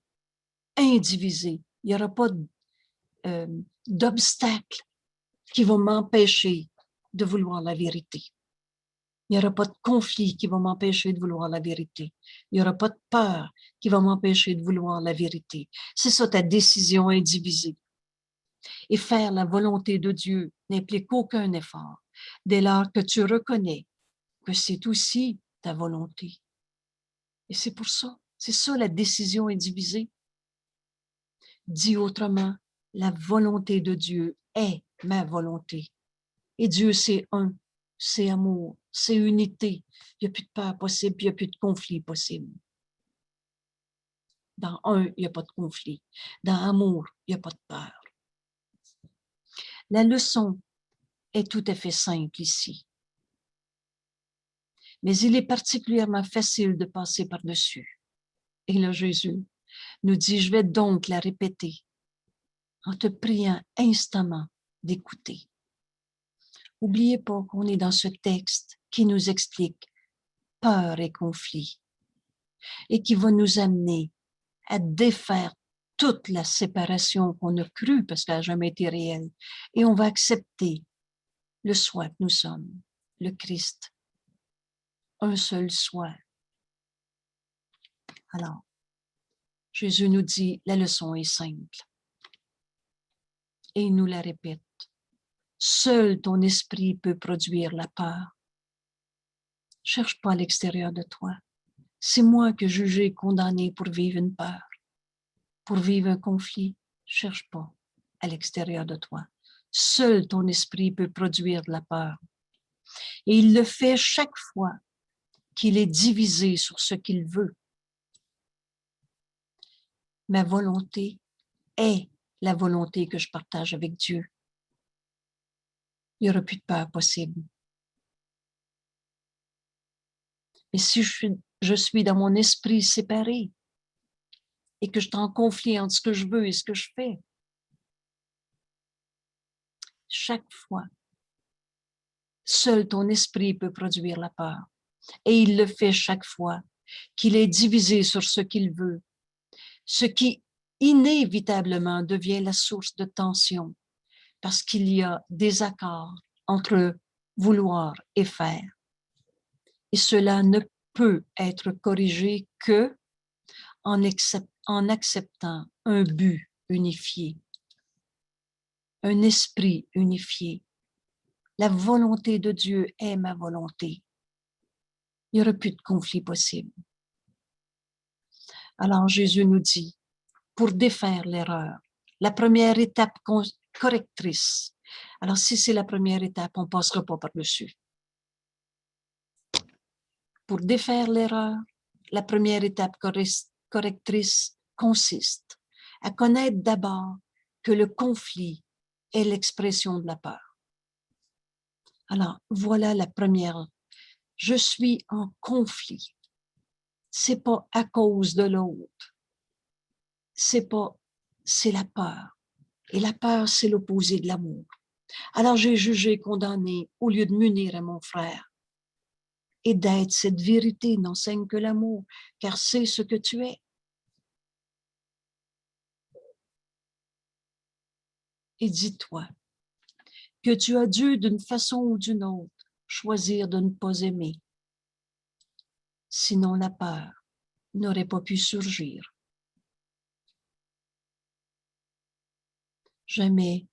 indivisée, il n'y aura pas d'obstacle qui va m'empêcher de vouloir la vérité. Il n'y aura pas de conflit qui va m'empêcher de vouloir la vérité. Il n'y aura pas de peur qui va m'empêcher de vouloir la vérité. C'est ça ta décision indivisée. Et faire la volonté de Dieu n'implique aucun effort dès lors que tu reconnais que c'est aussi ta volonté. Et c'est pour ça, c'est ça la décision indivisée. Dit autrement, la volonté de Dieu est ma volonté. Et Dieu, c'est un, c'est amour, c'est unité. Il n'y a plus de peur possible, il n'y a plus de conflit possible. Dans un, il n'y a pas de conflit. Dans amour, il n'y a pas de peur. La leçon est tout à fait simple ici. Mais il est particulièrement facile de passer par-dessus. Et là, Jésus nous dit, je vais donc la répéter en te priant instamment d'écouter. N'oubliez pas qu'on est dans ce texte qui nous explique peur et conflit et qui va nous amener à défaire toute la séparation qu'on a crue parce qu'elle n'a jamais été réelle. Et on va accepter le soi que nous sommes, le Christ, un seul soi. Alors, Jésus nous dit, la leçon est simple. Et il nous la répète. Seul ton esprit peut produire la peur. Cherche pas à l'extérieur de toi. C'est moi que jugé et condamné pour vivre une peur, pour vivre un conflit. Cherche pas à l'extérieur de toi. Seul ton esprit peut produire de la peur. Et il le fait chaque fois qu'il est divisé sur ce qu'il veut. Ma volonté est la volonté que je partage avec Dieu. Il n'y aura plus de peur possible. Mais si je suis dans mon esprit séparé et que je suis en conflit entre ce que je veux et ce que je fais, chaque fois, seul ton esprit peut produire la peur. Et il le fait chaque fois qu'il est divisé sur ce qu'il veut, ce qui inévitablement devient la source de tension parce qu'il y a des accords entre vouloir et faire. Et cela ne peut être corrigé que en acceptant un but unifié, un esprit unifié. La volonté de Dieu est ma volonté. Il n'y aura plus de conflit possible. Alors Jésus nous dit, pour défaire l'erreur, la première étape correctrice. Alors si c'est la première étape, on ne passera pas par-dessus. Pour défaire l'erreur, la première étape correctrice consiste à connaître d'abord que le conflit est l'expression de la peur. Alors, voilà la première. Je suis en conflit. C'est pas à cause de l'autre. C'est la peur. Et la peur, c'est l'opposé de l'amour. Alors, j'ai jugé, condamné, au lieu de m'unir à mon frère et d'être cette vérité n'enseigne que l'amour, car c'est ce que tu es. Et dis-toi que tu as dû, d'une façon ou d'une autre, choisir de ne pas aimer. Sinon, la peur n'aurait pas pu surgir. Jamais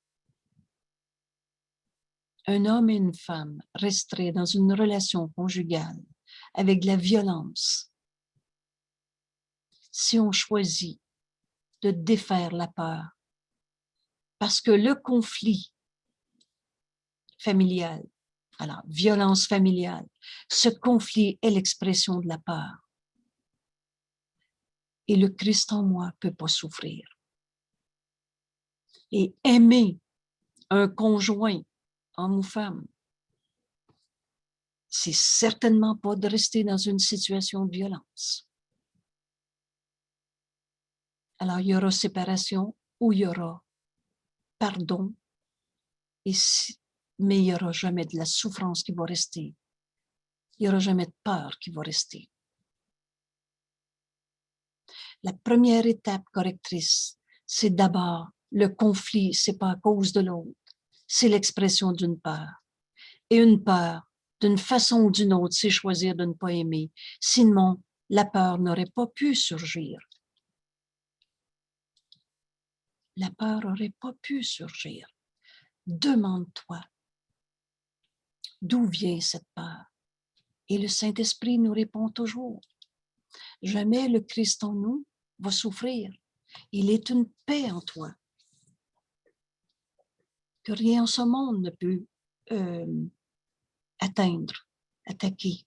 un homme et une femme resteraient dans une relation conjugale avec de la violence si on choisit de défaire la peur. Parce que le conflit familial, alors violence familiale, ce conflit est l'expression de la peur. Et le Christ en moi ne peut pas souffrir. Et aimer un conjoint, homme ou femme, c'est certainement pas de rester dans une situation de violence. Alors, il y aura séparation ou il y aura pardon, mais il n'y aura jamais de la souffrance qui va rester. Il n'y aura jamais de peur qui va rester. La première étape correctrice, c'est d'abord le conflit, c'est pas à cause de l'autre, c'est l'expression d'une peur. Et une peur, d'une façon ou d'une autre, c'est choisir de ne pas aimer. Sinon, la peur n'aurait pas pu surgir. La peur n'aurait pas pu surgir. Demande-toi, d'où vient cette peur? Et le Saint-Esprit nous répond toujours. Jamais le Christ en nous va souffrir. Il est une paix en toi. Que rien en ce monde ne peut atteindre, attaquer.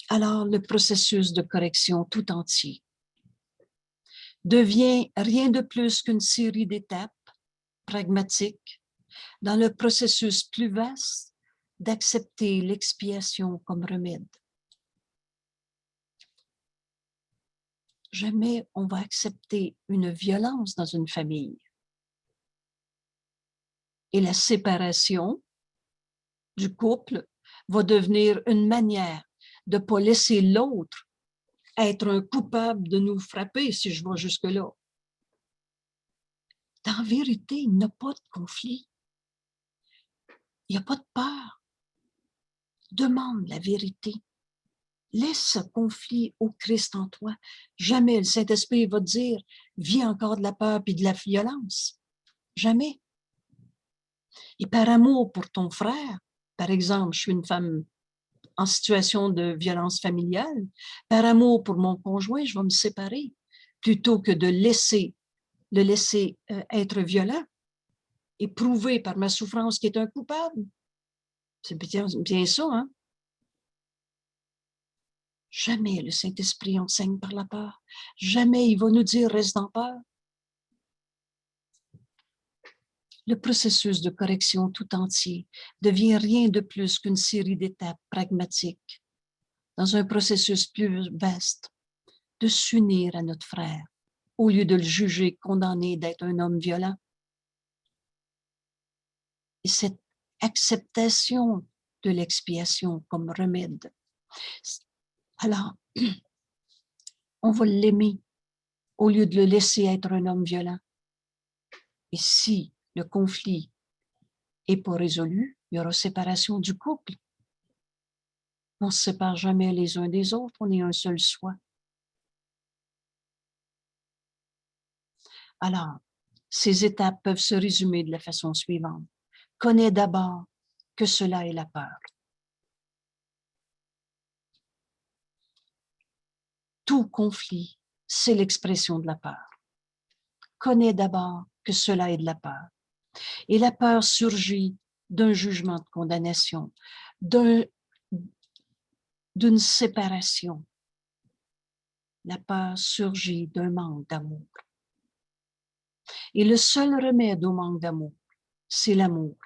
Alors, le processus de correction tout entier devient rien de plus qu'une série d'étapes pragmatiques dans le processus plus vaste d'accepter l'expiation comme remède. Jamais on va accepter une violence dans une famille. Et la séparation du couple va devenir une manière de ne pas laisser l'autre être un coupable de nous frapper, si je vais jusque-là. En vérité, il n'y a pas de conflit. Il n'y a pas de peur. Demande la vérité. Laisse ce conflit au Christ en toi. Jamais le Saint-Esprit va te dire « vis encore de la peur et de la violence ». Jamais. Et par amour pour ton frère, par exemple, je suis une femme en situation de violence familiale, par amour pour mon conjoint, je vais me séparer plutôt que de le laisser être violent et prouver par ma souffrance qu'il est un coupable. C'est bien ça, hein? Jamais le Saint-Esprit enseigne par la peur. Jamais il va nous dire « reste en peur ». Le processus de correction tout entier devient rien de plus qu'une série d'étapes pragmatiques dans un processus plus vaste de s'unir à notre frère au lieu de le juger condamné d'être un homme violent. Et cette acceptation de l'expiation comme remède, alors on va l'aimer au lieu de le laisser être un homme violent. Et si le conflit n'est pas résolu, il y aura séparation du couple. On ne se sépare jamais les uns des autres, on est un seul soi. Alors, ces étapes peuvent se résumer de la façon suivante. Connais d'abord que cela est la peur. Tout conflit, c'est l'expression de la peur. Connais d'abord que cela est de la peur. Et la peur surgit d'un jugement de condamnation, d'une séparation. La peur surgit d'un manque d'amour. Et le seul remède au manque d'amour, c'est l'amour,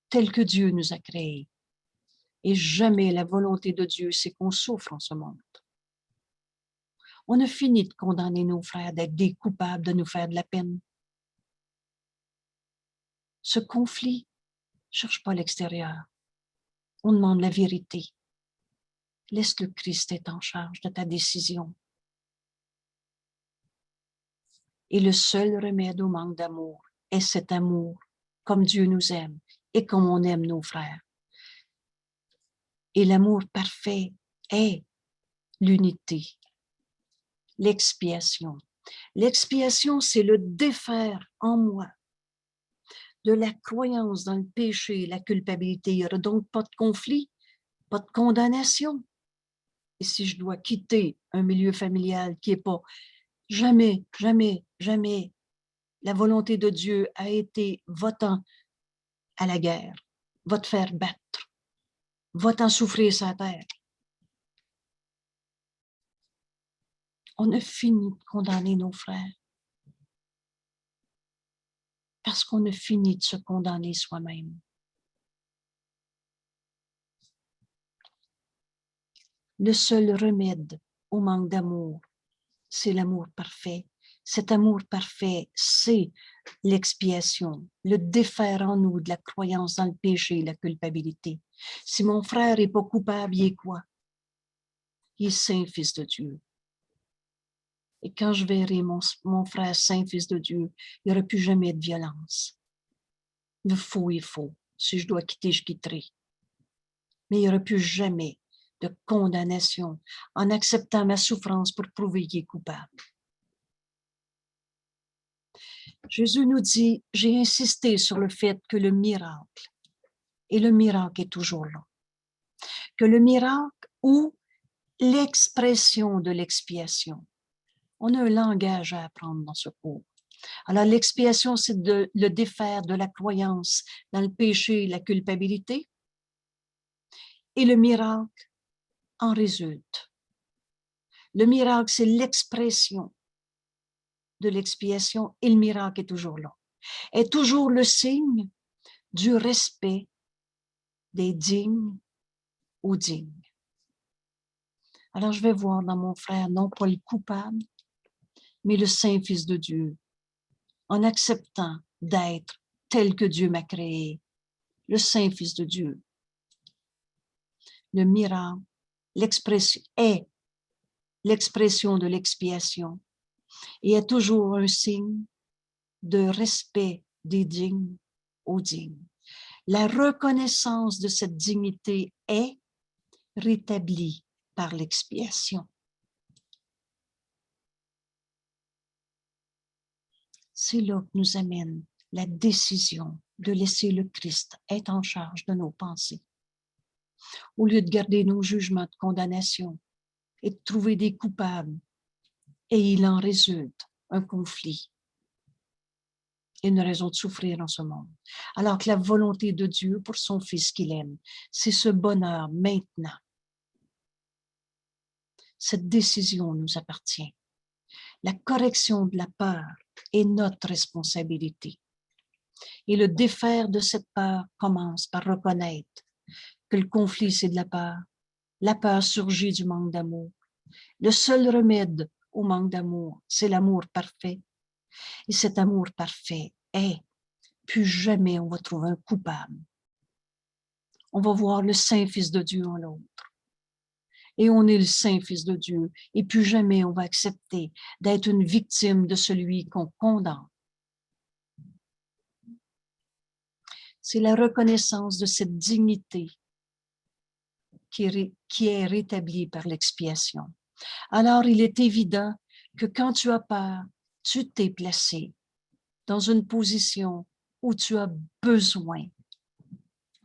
tel que Dieu nous a créés. Et jamais la volonté de Dieu, c'est qu'on souffre en ce monde. On a fini de condamner nos frères, d'être des coupables, de nous faire de la peine. Ce conflit ne cherche pas l'extérieur. On demande la vérité. Laisse le Christ être en charge de ta décision. Et le seul remède au manque d'amour est cet amour, comme Dieu nous aime et comme on aime nos frères. Et l'amour parfait est l'unité, l'expiation. L'expiation, c'est le défaire en moi de la croyance dans le péché et la culpabilité. Il n'y aura donc pas de conflit, pas de condamnation. Et si je dois quitter un milieu familial qui n'est pas jamais, jamais, jamais, la volonté de Dieu a été va-t'en à la guerre, va te faire battre, va-t'en souffrir sa terre. On a fini de condamner nos frères parce qu'on a fini de se condamner soi-même. Le seul remède au manque d'amour, c'est l'amour parfait. Cet amour parfait, c'est l'expiation, le défaire en nous de la croyance dans le péché et la culpabilité. Si mon frère n'est pas coupable, il est quoi? Il est saint fils de Dieu. Et quand je verrai mon frère saint fils de Dieu, il n'y aura plus jamais de violence. Le faux est faux. Si je dois quitter, je quitterai. Mais il n'y aura plus jamais de condamnation en acceptant ma souffrance pour prouver qu'il est coupable. Jésus nous dit, j'ai insisté sur le fait que le miracle, et le miracle est toujours là, que le miracle ou l'expression de l'expiation, on a un langage à apprendre dans ce cours. Alors l'expiation, c'est de le défaire de la croyance dans le péché et la culpabilité, et le miracle en résulte. Le miracle, c'est l'expression de l'expiation et le miracle est toujours là. Est toujours le signe du respect des dignes aux dignes. Alors je vais voir dans mon frère non pas le coupable, mais le Saint-Fils de Dieu, en acceptant d'être tel que Dieu m'a créé, le Saint Fils de Dieu. Le miracle, l'expression est l'expression de l'expiation et est toujours un signe de respect des dignes aux dignes. La reconnaissance de cette dignité est rétablie par l'expiation. C'est là que nous amène la décision de laisser le Christ être en charge de nos pensées. Au lieu de garder nos jugements de condamnation et de trouver des coupables, et il en résulte un conflit et une raison de souffrir dans ce monde. Alors que la volonté de Dieu pour son Fils qu'il aime, c'est ce bonheur maintenant. Cette décision nous appartient. La correction de la peur est notre responsabilité. Et le défaire de cette peur commence par reconnaître que le conflit, c'est de la peur. La peur surgit du manque d'amour. Le seul remède au manque d'amour, c'est l'amour parfait. Et cet amour parfait est, plus jamais on va trouver un coupable. On va voir le Saint Fils de Dieu en l'autre. Et on est le Saint Fils de Dieu. Et plus jamais on va accepter d'être une victime de celui qu'on condamne. C'est la reconnaissance de cette dignité qui est rétablie par l'expiation. Alors, il est évident que quand tu as peur, tu t'es placé dans une position où tu as besoin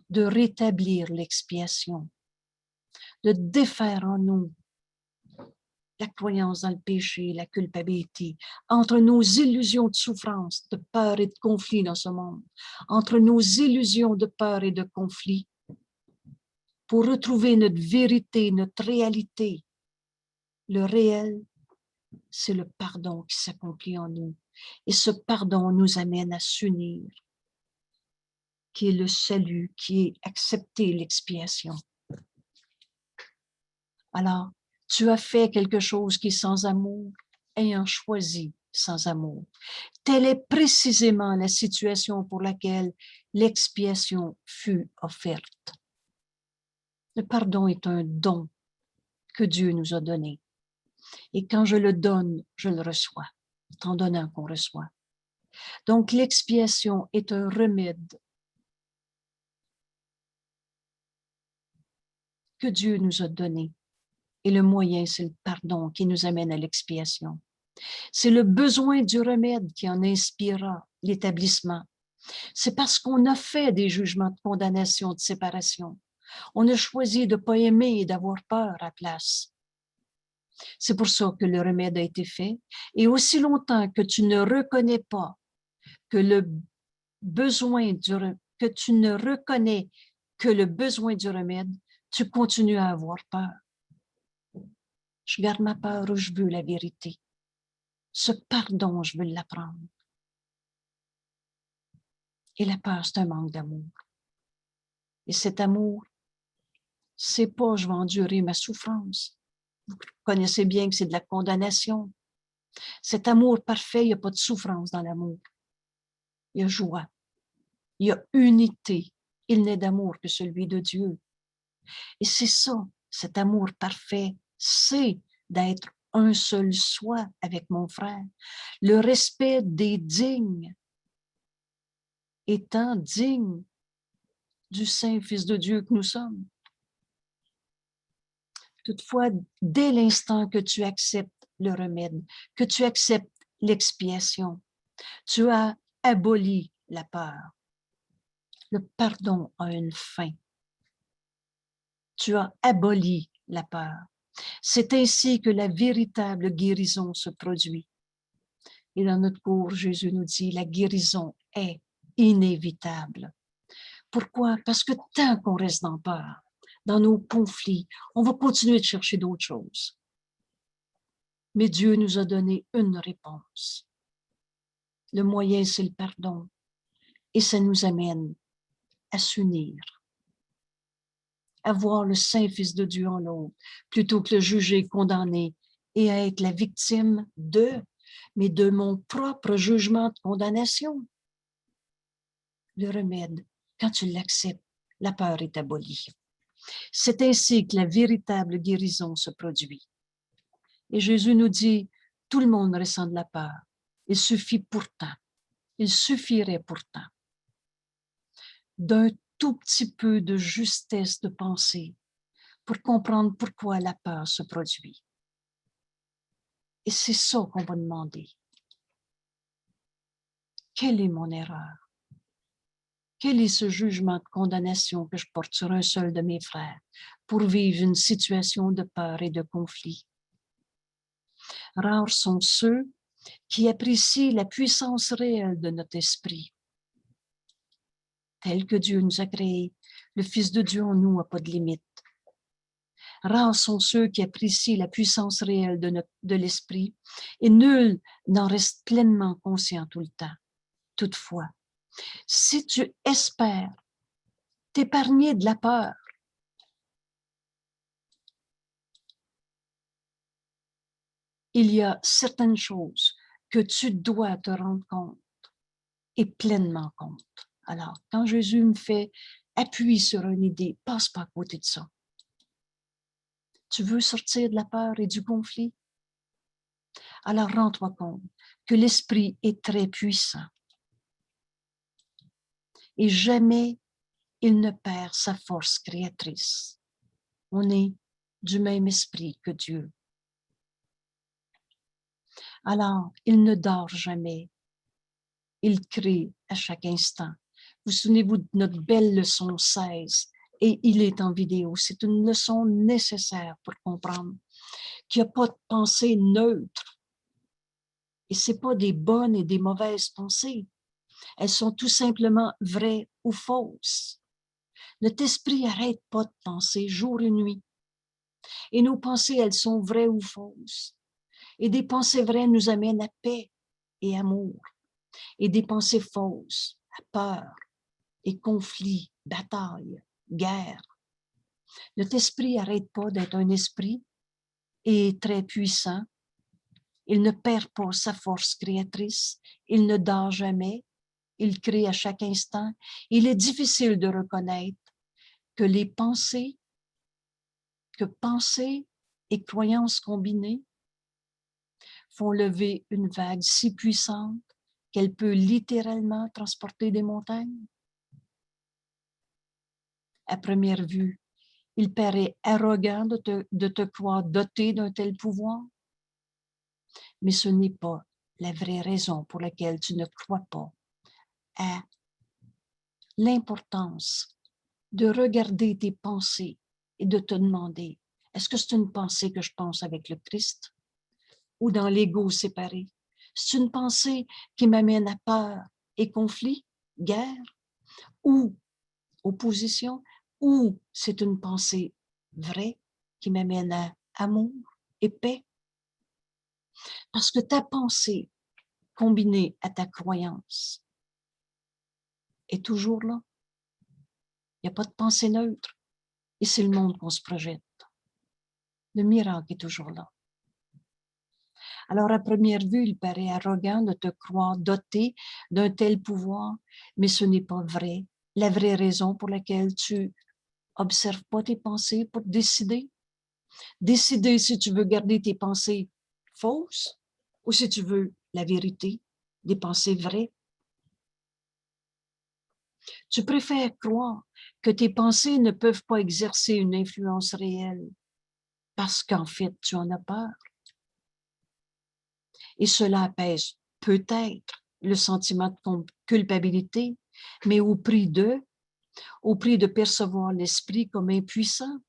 de rétablir l'expiation, de défaire en nous la croyance dans le péché, la culpabilité, entre nos illusions de souffrance, de peur et de conflit dans ce monde, entre nos illusions de peur et de conflit, pour retrouver notre vérité, notre réalité. Le réel, c'est le pardon qui s'accomplit en nous. Et ce pardon nous amène à s'unir, qui est le salut, qui est accepter l'expiation. Alors, tu as fait quelque chose qui est sans amour, ayant choisi sans amour. Telle est précisément la situation pour laquelle l'expiation fut offerte. Le pardon est un don que Dieu nous a donné. Et quand je le donne, je le reçois. C'est en donnant qu'on reçoit. Donc, l'expiation est un remède que Dieu nous a donné. Et le moyen, c'est le pardon qui nous amène à l'expiation. C'est le besoin du remède qui en inspira l'établissement. C'est parce qu'on a fait des jugements de condamnation, de séparation. On a choisi de ne pas aimer et d'avoir peur à la place. C'est pour ça que le remède a été fait. Et aussi longtemps que tu ne reconnais pas que le besoin que tu ne reconnais que le besoin du remède, tu continues à avoir peur. Je garde ma peur où je veux la vérité. Ce pardon, je veux l'apprendre. Et la peur, c'est un manque d'amour. Et cet amour, c'est pas je vais endurer ma souffrance. Vous connaissez bien que c'est de la condamnation. Cet amour parfait, il n'y a pas de souffrance dans l'amour. Il y a joie. Il y a unité. Il n'est d'amour que celui de Dieu. Et c'est ça, cet amour parfait, c'est d'être un seul soi avec mon frère. Le respect des dignes, étant digne du Saint Fils de Dieu que nous sommes. Toutefois, dès l'instant que tu acceptes le remède, que tu acceptes l'expiation, tu as aboli la peur. Le pardon a une fin. Tu as aboli la peur. C'est ainsi que la véritable guérison se produit. Et dans notre cours, Jésus nous dit, la guérison est inévitable. Pourquoi? Parce que tant qu'on reste dans peur, dans nos conflits, on va continuer de chercher d'autres choses. Mais Dieu nous a donné une réponse. Le moyen, c'est le pardon. Et ça nous amène à s'unir, à voir le Saint Fils de Dieu en l'autre, plutôt que le juger, condamner et à être la victime mais de mon propre jugement de condamnation. le remède, quand tu l'acceptes, la peur est abolie. C'est ainsi que la véritable guérison se produit. Et Jésus nous dit, tout le monde ressent de la peur. Il suffirait pourtant d'un tout petit peu de justesse de pensée pour comprendre pourquoi la peur se produit. Et c'est ça qu'on va demander. Quelle est mon erreur? Quel est ce jugement de condamnation que je porte sur un seul de mes frères pour vivre une situation de peur et de conflit? Rares sont ceux qui apprécient la puissance réelle de notre esprit. Tel que Dieu nous a créés, le Fils de Dieu en nous n'a pas de limite. Rares sont ceux qui apprécient la puissance réelle de l'esprit et nul n'en reste pleinement conscient tout le temps. Toutefois, si tu espères t'épargner de la peur, il y a certaines choses que tu dois te rendre compte et pleinement compte. Alors, quand Jésus me fait appuyer sur une idée, passe pas à côté de ça. Tu veux sortir de la peur et du conflit? Alors, rends-toi compte que l'esprit est très puissant et jamais il ne perd sa force créatrice. On est du même esprit que Dieu. Alors, il ne dort jamais. Il crée à chaque instant. Vous souvenez-vous de notre belle leçon 16 et il est en vidéo. C'est une leçon nécessaire pour comprendre qu'il n'y a pas de pensée neutre. Et ce n'est pas des bonnes et des mauvaises pensées. Elles sont tout simplement vraies ou fausses. Notre esprit n'arrête pas de penser jour et nuit. Et nos pensées, elles sont vraies ou fausses. Et des pensées vraies nous amènent à paix et amour. Et des pensées fausses à peur et conflit, bataille, guerre. Notre esprit n'arrête pas d'être un esprit et très puissant. Il ne perd pas sa force créatrice. Il ne dort jamais. Il crée à chaque instant. Il est difficile de reconnaître que pensées et croyances combinées font lever une vague si puissante qu'elle peut littéralement transporter des montagnes. À première vue, il paraît arrogant de te croire doté d'un tel pouvoir, mais ce n'est pas la vraie raison pour laquelle tu ne crois pas à l'importance de regarder tes pensées et de te demander, est-ce que c'est une pensée que je pense avec le Christ ou dans l'ego séparé? C'est une pensée qui m'amène à peur et conflit, guerre ou opposition, ou c'est une pensée vraie qui m'amène à amour et paix? Parce que ta pensée combinée à ta croyance est toujours là. Il n'y a pas de pensée neutre. Et c'est le monde qu'on se projette. Le miracle est toujours là. Alors, à première vue, il paraît arrogant de te croire doté d'un tel pouvoir, mais ce n'est pas vrai. La vraie raison pour laquelle tu observes pas tes pensées pour décider si tu veux garder tes pensées fausses ou si tu veux la vérité, des pensées vraies. Tu préfères croire que tes pensées ne peuvent pas exercer une influence réelle parce qu'en fait, tu en as peur. Et cela apaise peut-être le sentiment de culpabilité, mais au prix de percevoir l'esprit comme impuissant.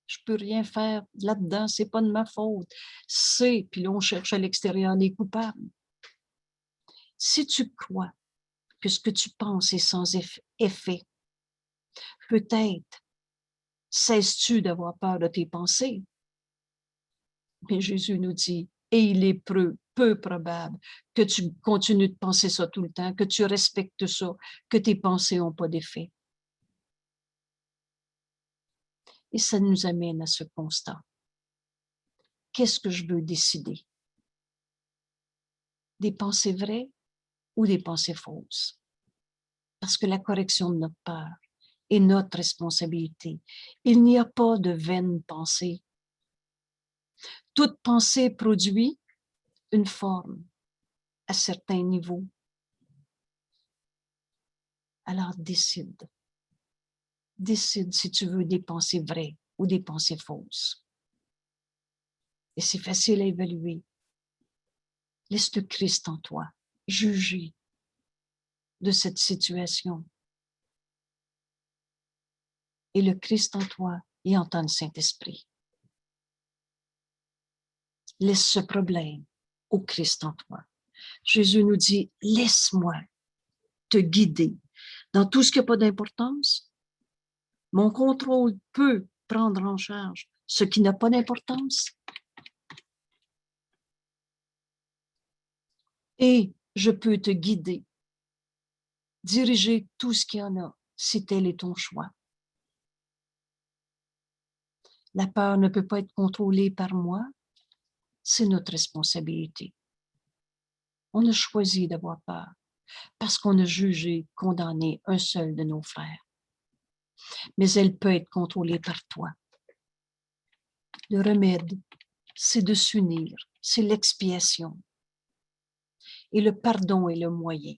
Je peux rien faire là-dedans, c'est pas de ma faute. Puis là, on cherche à l'extérieur les coupables. Si tu crois que ce que tu penses est sans effet, peut-être cesses-tu d'avoir peur de tes pensées. Mais Jésus nous dit, et il est peu probable que tu continues de penser ça tout le temps, que tu respectes ça, que tes pensées n'ont pas d'effet. Et ça nous amène à ce constat. Qu'est-ce que je veux décider? Des pensées vraies ou des pensées fausses? parce que la correction de notre peur est notre responsabilité. Il n'y a pas de vaine pensée. Toute pensée produit une forme à certains niveaux. Alors décide. Décide si tu veux des pensées vraies ou des pensées fausses. Et c'est facile à évaluer. Laisse le Christ en toi juger de cette situation. Et le Christ en toi y entend le Saint-Esprit. Laisse ce problème au Christ en toi. Jésus nous dit, laisse-moi te guider dans tout ce qui n'a pas d'importance. Mon contrôle peut prendre en charge ce qui n'a pas d'importance. Et je peux te guider, diriger tout ce qu'il y en a, si tel est ton choix. La peur ne peut pas être contrôlée par moi, c'est notre responsabilité. On a choisi d'avoir peur parce qu'on a jugé, condamné un seul de nos frères. Mais elle peut être contrôlée par toi. Le remède, c'est de s'unir, c'est l'expiation. Et le pardon est le moyen.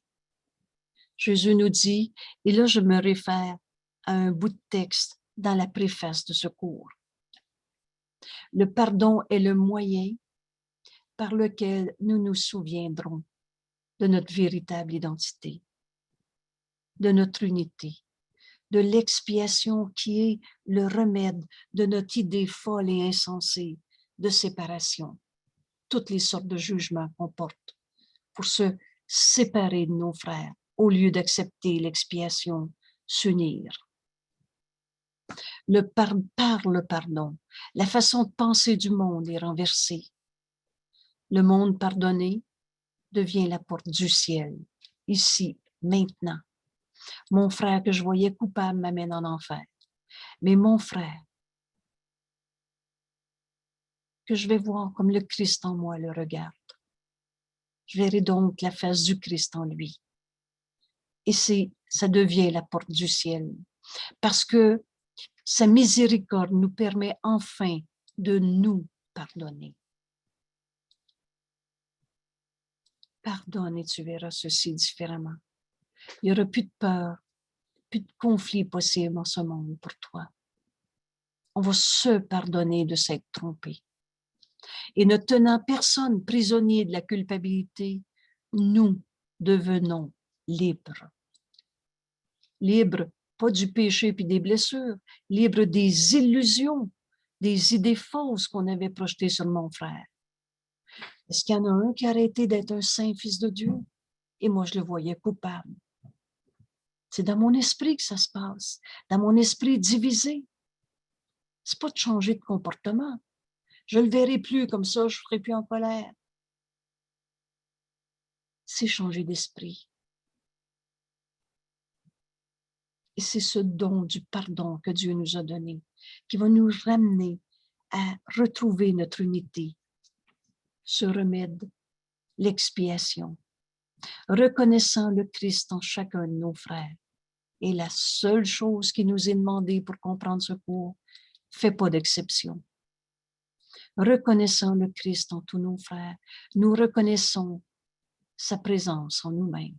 Jésus nous dit, et là je me réfère à un bout de texte dans la préface de ce cours. Le pardon est le moyen par lequel nous nous souviendrons de notre véritable identité, de notre unité, de l'expiation qui est le remède de notre idée folle et insensée de séparation. Toutes les sortes de jugements qu'on porte pour se séparer de nos frères au lieu d'accepter l'expiation, s'unir. Par le pardon, la façon de penser du monde est renversée. Le monde pardonné devient la porte du ciel, ici, maintenant. Mon frère que je voyais coupable m'amène en enfer. Mais mon frère, que je vais voir comme le Christ en moi le regarde, je verrai donc la face du Christ en lui. Et ça devient la porte du ciel. Parce que sa miséricorde nous permet enfin de nous pardonner. Pardonne et tu verras ceci différemment. Il n'y aura plus de peur, plus de conflit possible en ce monde pour toi. On va se pardonner de s'être trompé. Et ne tenant personne prisonnier de la culpabilité, nous devenons libres. Libres, pas du péché puis des blessures, libres des illusions, des idées fausses qu'on avait projetées sur mon frère. Est-ce qu'il y en a un qui a arrêté d'être un saint fils de Dieu? Et moi, je le voyais coupable. C'est dans mon esprit que ça se passe, dans mon esprit divisé. C'est pas de changer de comportement. Je le verrai plus comme ça, je ne serai plus en colère. C'est changer d'esprit. Et c'est ce don du pardon que Dieu nous a donné, qui va nous ramener à retrouver notre unité, ce remède, l'expiation, reconnaissant le Christ en chacun de nos frères. Et la seule chose qui nous est demandée pour comprendre ce cours, fait pas d'exception. Reconnaissant le Christ en tous nos frères, nous reconnaissons sa présence en nous-mêmes.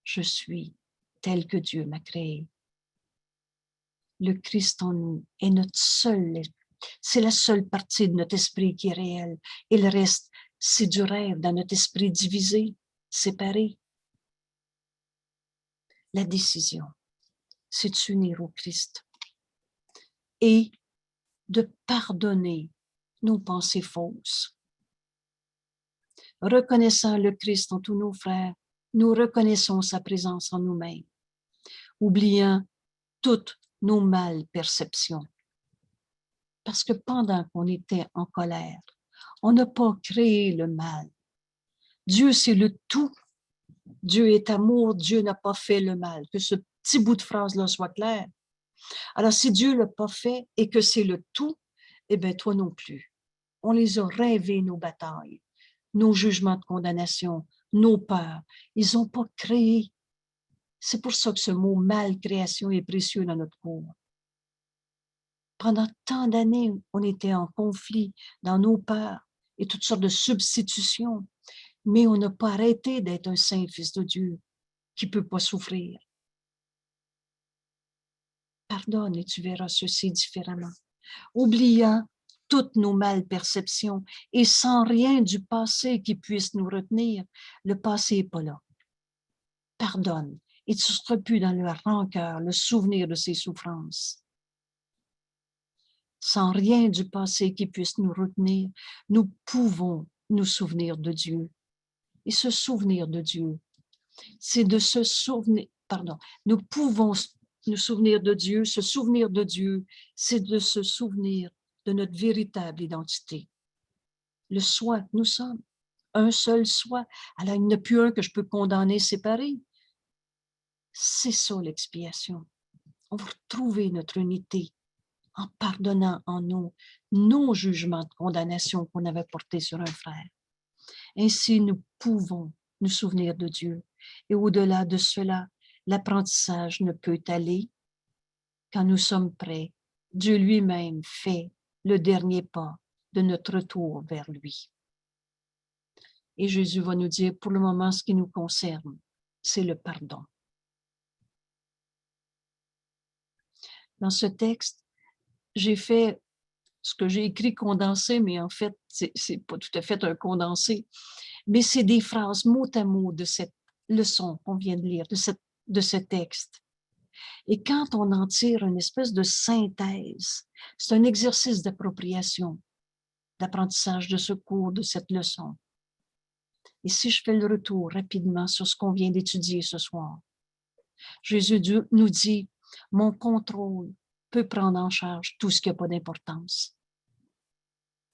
Je suis tel que Dieu m'a créé. Le Christ en nous est notre seul, c'est la seule partie de notre esprit qui est réelle. Et le reste, c'est du rêve dans notre esprit divisé, séparé. La décision, c'est de s'unir au Christ et de pardonner nos pensées fausses. Reconnaissant le Christ en tous nos frères, nous reconnaissons sa présence en nous-mêmes, oubliant toutes nos mal-perceptions. Parce que pendant qu'on était en colère, on n'a pas créé le mal. Dieu, c'est le tout. Dieu est amour, Dieu n'a pas fait le mal. Que ce petit bout de phrase-là soit clair. Alors, si Dieu ne l'a pas fait et que c'est le tout, eh bien, toi non plus. On les a rêvés, nos batailles. nos jugements de condamnation, nos peurs. Ils n'ont pas créé. C'est pour ça que ce mot « malcréation » est précieux dans notre cours. Pendant tant d'années, on était en conflit dans nos peurs et toutes sortes de substitutions, mais on n'a pas arrêté d'être un saint fils de Dieu qui ne peut pas souffrir. Pardonne et tu verras ceci différemment. Oubliant toutes nos malperceptions et sans rien du passé qui puisse nous retenir, le passé n'est pas là. Pardonne et tu ne seras plus dans le rancœur, le souvenir de ces souffrances. Sans rien du passé qui puisse nous retenir, nous pouvons nous souvenir de Dieu. Et se souvenir de Dieu, c'est de se souvenir, nous pouvons nous souvenir de Dieu, se souvenir de Dieu, c'est de se souvenir de notre véritable identité. Le soi, nous sommes un seul soi. Alors, il n'y en a plus un que je peux condamner séparé. C'est ça l'expiation. On va retrouver notre unité en pardonnant en nous nos jugements de condamnation qu'on avait portés sur un frère. Ainsi, nous pouvons nous souvenir de Dieu. Et au-delà de cela, l'apprentissage ne peut aller quand nous sommes prêts. Dieu lui-même fait le dernier pas de notre retour vers lui. Et Jésus va nous dire, pour le moment, ce qui nous concerne, c'est le pardon. Dans ce texte, j'ai fait ce que j'ai écrit condensé, mais en fait, c'est pas tout à fait un condensé, mais c'est des phrases mot à mot de cette leçon qu'on vient de lire, de ce texte. Et quand on en tire une espèce de synthèse, c'est un exercice d'appropriation, d'apprentissage de ce cours, de cette leçon. Et si je fais le retour rapidement sur ce qu'on vient d'étudier ce soir, Jésus nous dit, mon contrôle peut prendre en charge tout ce qui n'a pas d'importance.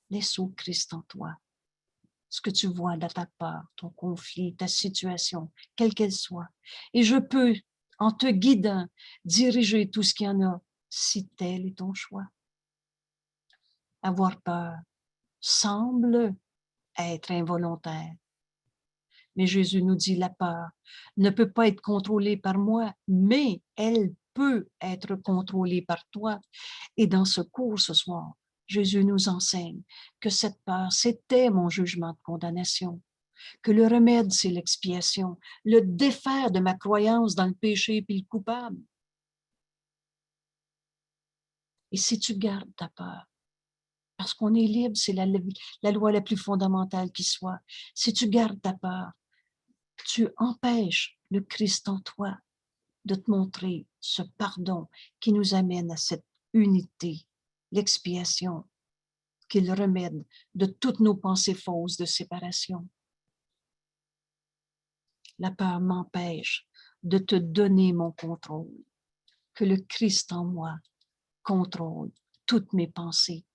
Laisse au Christ en toi ce que tu vois dans ta peur, ton conflit, ta situation, quelle qu'elle soit. Et je peux, en te guidant, diriger tout ce qu'il y en a, si tel est ton choix. Avoir peur semble être involontaire. Mais Jésus nous dit, la peur ne peut pas être contrôlée par moi, mais elle peut être contrôlée par toi. Et dans ce cours ce soir, Jésus nous enseigne que cette peur, c'était mon jugement de condamnation, que le remède, c'est l'expiation, le défaire de ma croyance dans le péché puis le coupable. Et si tu gardes ta peur, parce qu'on est libre, c'est la loi la plus fondamentale qui soit, si tu gardes ta peur, tu empêches le Christ en toi de te montrer ce pardon qui nous amène à cette unité, l'expiation, qui est le remède de toutes nos pensées fausses de séparation. La peur m'empêche de te donner mon contrôle, que le Christ en moi contrôle toutes mes pensées.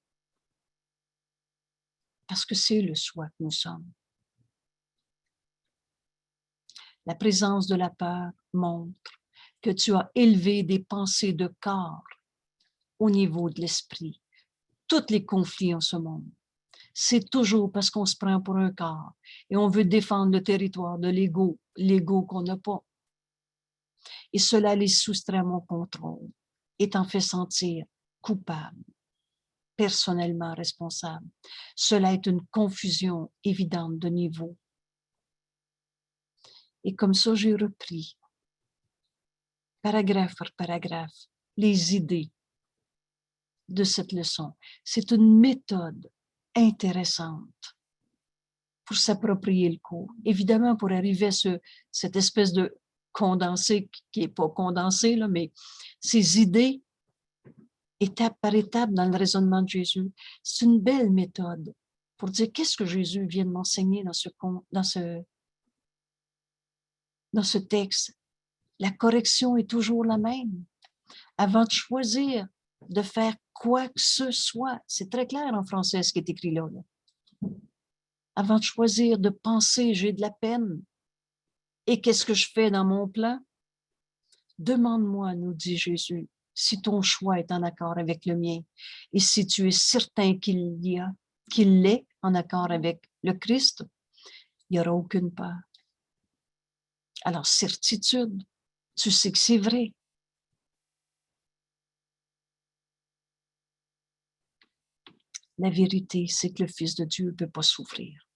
Parce que c'est le soi que nous sommes. La présence de la peur montre que tu as élevé des pensées de corps au niveau de l'esprit. Tous les conflits en ce monde, c'est toujours parce qu'on se prend pour un corps et on veut défendre le territoire de l'ego qu'on n'a pas. Et cela les soustrait à mon contrôle et t'en fait sentir coupable, personnellement responsable. Cela est une confusion évidente de niveau. Et comme ça, j'ai repris, paragraphe par paragraphe, les idées de cette leçon. C'est une méthode intéressante pour s'approprier le cours. Évidemment, pour arriver à cette espèce de condensé, qui n'est pas condensé, là, mais ces idées, étape par étape dans le raisonnement de Jésus, c'est une belle méthode pour dire qu'est-ce que Jésus vient de m'enseigner dans ce texte. La correction est toujours la même. Avant de choisir de faire quoi que ce soit, c'est très clair en français ce qui est écrit là. Avant de choisir de penser, j'ai de la peine. Et qu'est-ce que je fais dans mon plan? Demande-moi, nous dit Jésus, si ton choix est en accord avec le mien et si tu es certain qu'il l'est en accord avec le Christ, il n'y aura aucune peur. Alors, certitude, tu sais que c'est vrai. La vérité, c'est que le Fils de Dieu ne peut pas souffrir.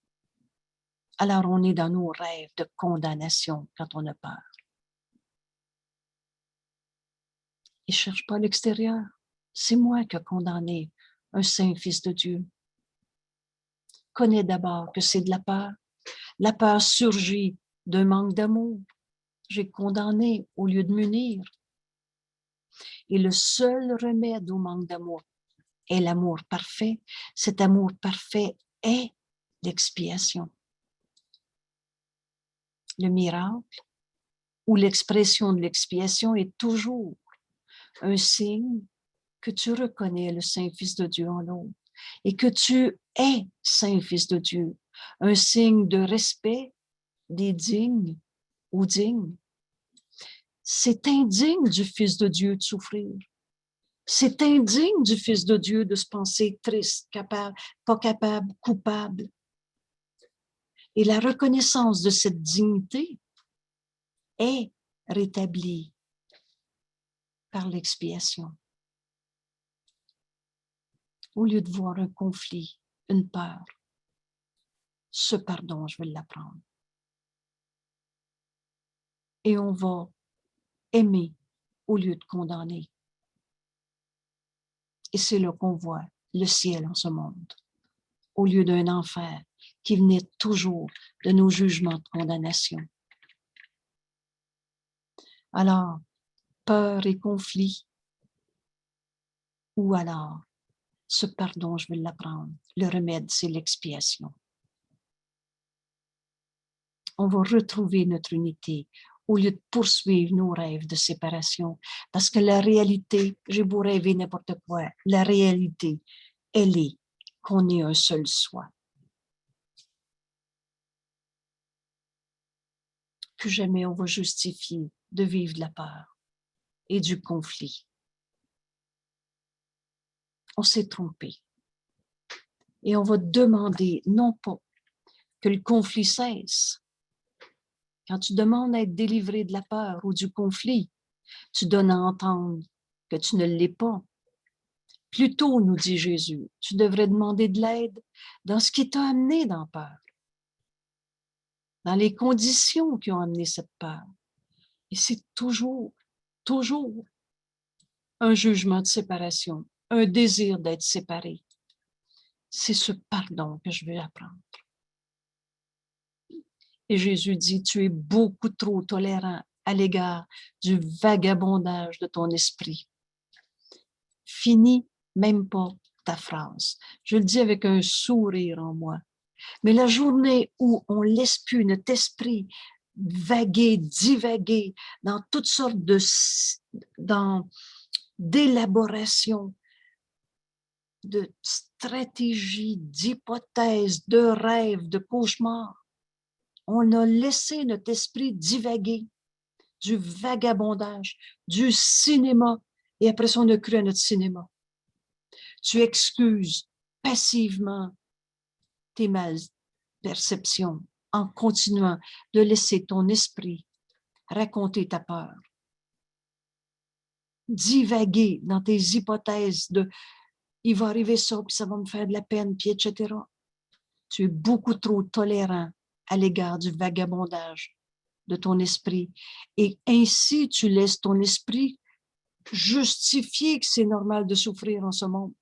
Alors, on est dans nos rêves de condamnation quand on a peur. Il ne cherche pas à l'extérieur. C'est moi qui ai condamné un saint Fils de Dieu. Connais d'abord que c'est de la peur. La peur surgit d'un manque d'amour. J'ai condamné au lieu de m'unir. Et le seul remède au manque d'amour est l'amour parfait. Cet amour parfait est l'expiation. Le miracle ou l'expression de l'expiation est toujours un signe que tu reconnais le Saint-Fils de Dieu en l'autre et que tu es Saint-Fils de Dieu, un signe de respect des dignes ou dignes. C'est indigne du Fils de Dieu de souffrir. C'est indigne du Fils de Dieu de se penser triste, capable, pas capable, coupable. Et la reconnaissance de cette dignité est rétablie par l'expiation. Au lieu de voir un conflit, une peur, ce pardon, je vais l'apprendre. Et on va aimer au lieu de condamner. Et c'est là qu'on voit le ciel en ce monde, au lieu d'un enfer qui venait toujours de nos jugements de condamnation. Alors, peur et conflit, ou alors, ce pardon, je vais l'apprendre. Le remède, c'est l'expiation. On va retrouver notre unité au lieu de poursuivre nos rêves de séparation. Parce que la réalité, j'ai beau rêver n'importe quoi, la réalité, elle est qu'on est un seul soi. Plus jamais on va justifier de vivre de la peur et du conflit. On s'est trompé. Et on va demander, non pas que le conflit cesse. Quand tu demandes à être délivré de la peur ou du conflit, tu donnes à entendre que tu ne l'es pas. Plutôt, nous dit Jésus, tu devrais demander de l'aide dans ce qui t'a amené dans la peur, dans les conditions qui ont amené cette peur. Et c'est toujours un jugement de séparation, un désir d'être séparé. C'est ce pardon que je veux apprendre. Et Jésus dit, tu es beaucoup trop tolérant à l'égard du vagabondage de ton esprit. Finis même pas ta phrase. Je le dis avec un sourire en moi. Mais la journée où on laisse plus notre esprit vaguer, divaguer dans toutes sortes d'élaboration, de stratégies, d'hypothèses, de rêves, de cauchemars, on a laissé notre esprit divaguer du vagabondage, du cinéma, et après ça, on a cru à notre cinéma. Tu excuses passivement tes malperceptions en continuant de laisser ton esprit raconter ta peur, divaguer dans tes hypothèses de « il va arriver ça, puis ça va me faire de la peine, puis etc. » Tu es beaucoup trop tolérant à l'égard du vagabondage de ton esprit. Et ainsi, tu laisses ton esprit justifier que c'est normal de souffrir en ce monde.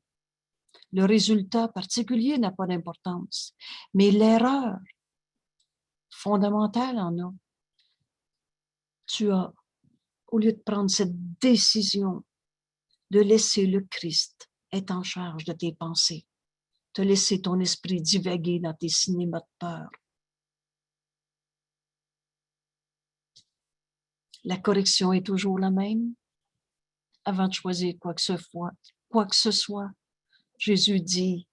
Le résultat particulier n'a pas d'importance, mais l'erreur fondamentale en a. Tu as, au lieu de prendre cette décision de laisser le Christ être en charge de tes pensées, te laisser ton esprit divaguer dans tes cinémas de peur. La correction est toujours la même. Avant de choisir quoi que ce soit, Jésus dit,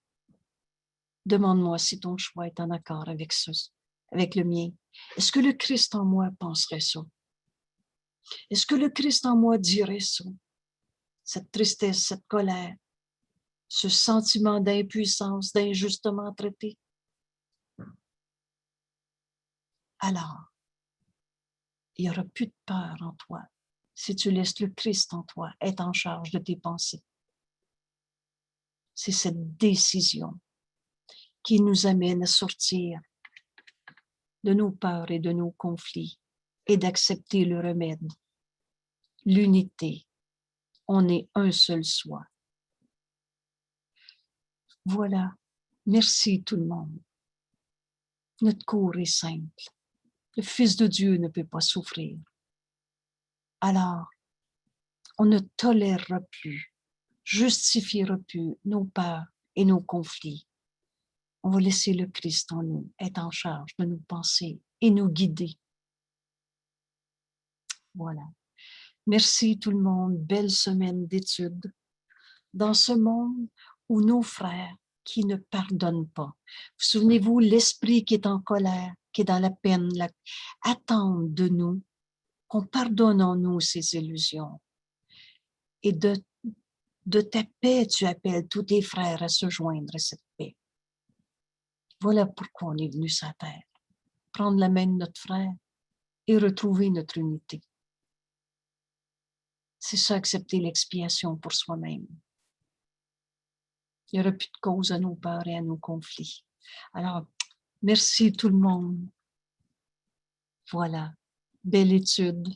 demande-moi si ton choix est en accord avec le mien. Est-ce que le Christ en moi penserait ça? Est-ce que le Christ en moi dirait ça? Cette tristesse, cette colère, ce sentiment d'impuissance, d'injustement traité. alors il n'y aura plus de peur en toi si tu laisses le Christ en toi être en charge de tes pensées. C'est cette décision qui nous amène à sortir de nos peurs et de nos conflits et d'accepter le remède, l'unité. On est un seul soi. Voilà. Merci tout le monde. Notre cours est simple. Le Fils de Dieu ne peut pas souffrir. Alors, on ne tolérera plus, justifiera plus nos peurs et nos conflits. On va laisser le Christ en nous être en charge de nos pensées et nous guider. Voilà. Merci tout le monde. Belle semaine d'études. Dans ce monde où nos frères qui ne pardonnent pas. Vous souvenez-vous, l'esprit qui est en colère, qui est dans la peine, attendent de nous qu'on pardonne en nous ces illusions. Et de ta paix, tu appelles tous tes frères à se joindre à cette paix. Voilà pourquoi on est venu sur la terre. Prendre la main de notre frère et retrouver notre unité. C'est ça, accepter l'expiation pour soi-même. Il n'y aura plus de cause à nos peurs et à nos conflits. Alors, merci tout le monde. Voilà. Belle étude.